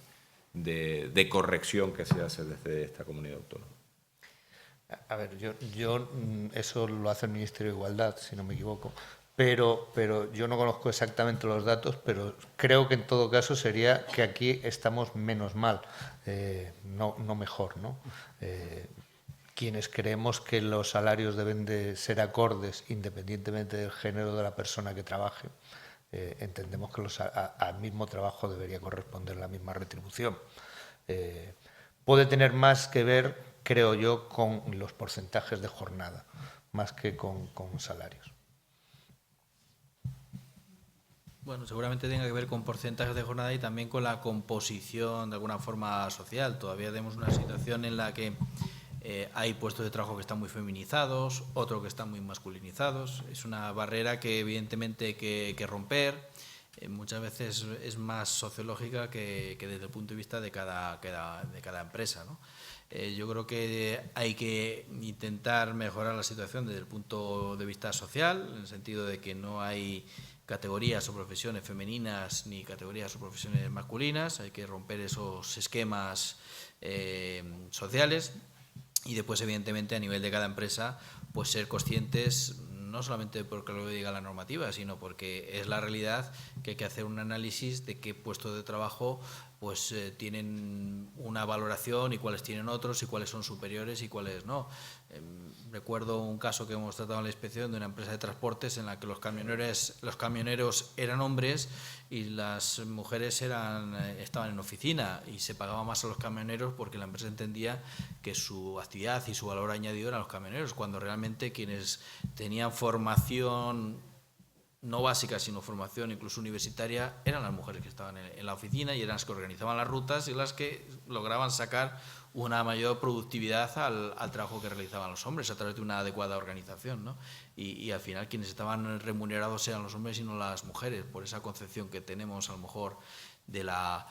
de corrección que se hace desde esta comunidad autónoma. A ver, yo eso lo hace el Ministerio de Igualdad, si no me equivoco, pero yo no conozco exactamente los datos, pero creo que en todo caso sería que aquí estamos menos mal, no mejor, ¿no? Quienes creemos que los salarios deben de ser acordes independientemente del género de la persona que trabaje, entendemos que al mismo trabajo debería corresponder la misma retribución. Puede tener más que ver, creo yo, con los porcentajes de jornada, más que con salarios. Bueno, seguramente tenga que ver con porcentajes de jornada y también con la composición de alguna forma social. Todavía tenemos una situación en la que hay puestos de trabajo que están muy feminizados, otros que están muy masculinizados. Es una barrera que evidentemente hay que romper. Muchas veces es más sociológica que desde el punto de vista de cada empresa, ¿no? Yo creo que hay que intentar mejorar la situación desde el punto de vista social, en el sentido de que no hay categorías o profesiones femeninas ni categorías o profesiones masculinas. Hay que romper esos esquemas sociales y después, evidentemente, a nivel de cada empresa, pues ser conscientes, no solamente porque lo diga la normativa, sino porque es la realidad, que hay que hacer un análisis de qué puestos de trabajo pues tienen una valoración y cuáles tienen otros y cuáles son superiores y cuáles no. Recuerdo un caso que hemos tratado en la inspección de una empresa de transportes en la que los camioneros eran hombres y las mujeres estaban en oficina, y se pagaba más a los camioneros porque la empresa entendía que su actividad y su valor añadido eran los camioneros, cuando realmente quienes tenían formación no básica, sino formación incluso universitaria, eran las mujeres que estaban en la oficina y eran las que organizaban las rutas y las que lograban sacar una mayor productividad al trabajo que realizaban los hombres a través de una adecuada organización, ¿no? Y al final quienes estaban remunerados eran los hombres y no las mujeres, por esa concepción que tenemos a lo mejor de la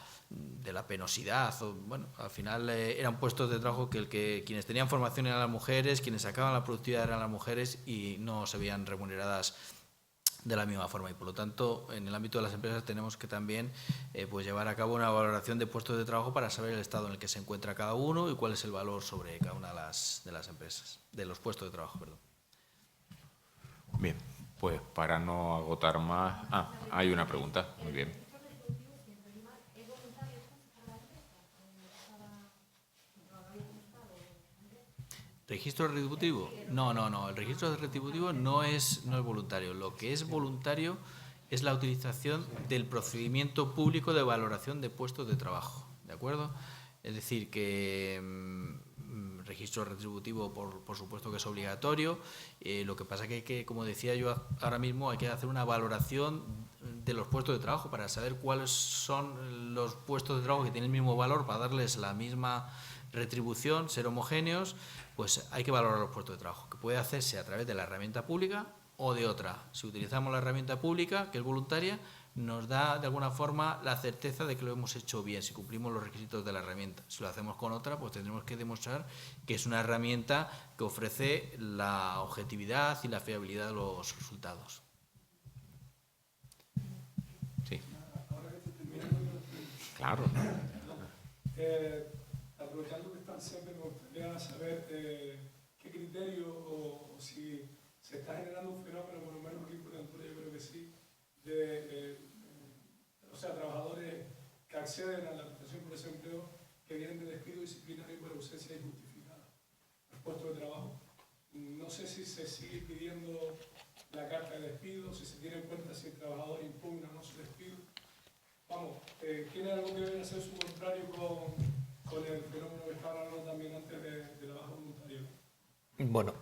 penosidad. Bueno, al final eran puestos de trabajo que quienes tenían formación eran las mujeres, quienes sacaban la productividad eran las mujeres y no se veían remuneradas de la misma forma, y por lo tanto en el ámbito de las empresas tenemos que también pues llevar a cabo una valoración de puestos de trabajo para saber el estado en el que se encuentra cada uno y cuál es el valor sobre cada una de las empresas, de los puestos de trabajo, perdón. Bien, pues para no agotar más... hay una pregunta, muy bien. ¿Registro retributivo? No. El registro retributivo no es voluntario. Lo que es voluntario es la utilización del procedimiento público de valoración de puestos de trabajo, ¿de acuerdo? Es decir, que registro retributivo, por supuesto que es obligatorio. Lo que pasa que, como decía yo ahora mismo, hay que hacer una valoración de los puestos de trabajo para saber cuáles son los puestos de trabajo que tienen el mismo valor, para darles la misma retribución, ser homogéneos. Pues hay que valorar los puestos de trabajo, que puede hacerse a través de la herramienta pública o de otra. Si utilizamos la herramienta pública, que es voluntaria, nos da de alguna forma la certeza de que lo hemos hecho bien, si cumplimos los requisitos de la herramienta. Si lo hacemos con otra, pues tendremos que demostrar que es una herramienta que ofrece la objetividad y la fiabilidad de los resultados. Sí. Claro. Aprovechando que está el CEPE, me gustaría saber qué criterio o si se está generando un fenómeno, por lo menos aquí por Ventura, yo creo que sí, o sea, trabajadores que acceden a la prestación por desempleo que vienen de despido disciplinario por ausencia injustificada al puesto de trabajo. No sé si se sigue pidiendo la carta de despido, si se tiene en cuenta si el trabajador impugna o no su despido. Vamos, ¿tiene algo que ver hacer su contrario con el fenómeno que estaba hablando también antes de la baja voluntaria? Bueno,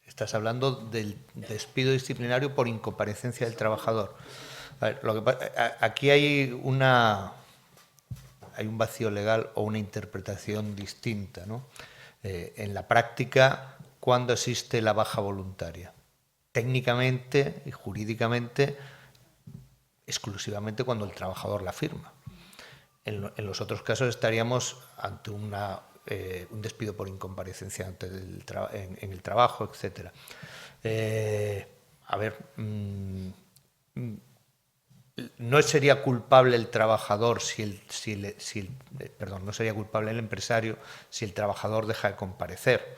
estás hablando del despido disciplinario por incomparecencia del trabajador. A ver, aquí hay un vacío legal o una interpretación distinta, ¿no? En la práctica, ¿cuándo existe la baja voluntaria? Técnicamente y jurídicamente, exclusivamente cuando el trabajador la firma. En los otros casos estaríamos ante un despido por incomparecencia en el trabajo, etc. no sería culpable el trabajador no sería culpable el empresario si el trabajador deja de comparecer.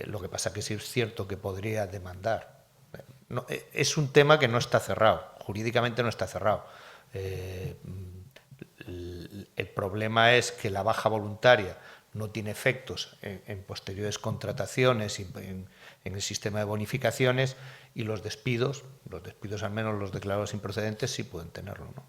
Lo que pasa que sí es cierto que podría demandar. No, es un tema que no está cerrado, jurídicamente no está cerrado. El problema es que la baja voluntaria no tiene efectos en posteriores contrataciones y en el sistema de bonificaciones, y los despidos al menos los declarados improcedentes sí pueden tenerlo, ¿no?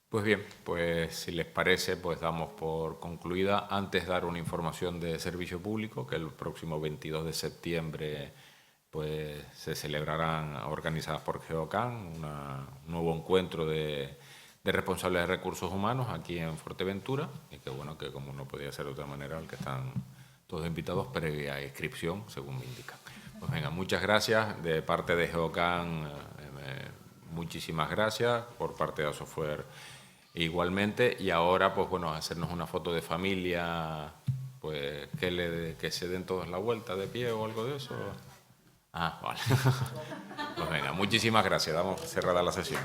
Pues bien, pues si les parece, pues damos por concluida. Antes dar una información de servicio público, que el próximo 22 de septiembre pues se celebrarán, organizadas por Geocan, un nuevo encuentro de responsables de recursos humanos aquí en Fuerteventura, y que bueno, que como no podía ser de otra manera, que están todos invitados previa inscripción, según me indican. Pues venga, muchas gracias de parte de Geocan, muchísimas gracias, por parte de Asofuer igualmente, y ahora pues bueno, hacernos una foto de familia, pues que se den todos la vuelta de pie o algo de eso. Ah, vale. Pues venga, muchísimas gracias, damos cerrada la sesión.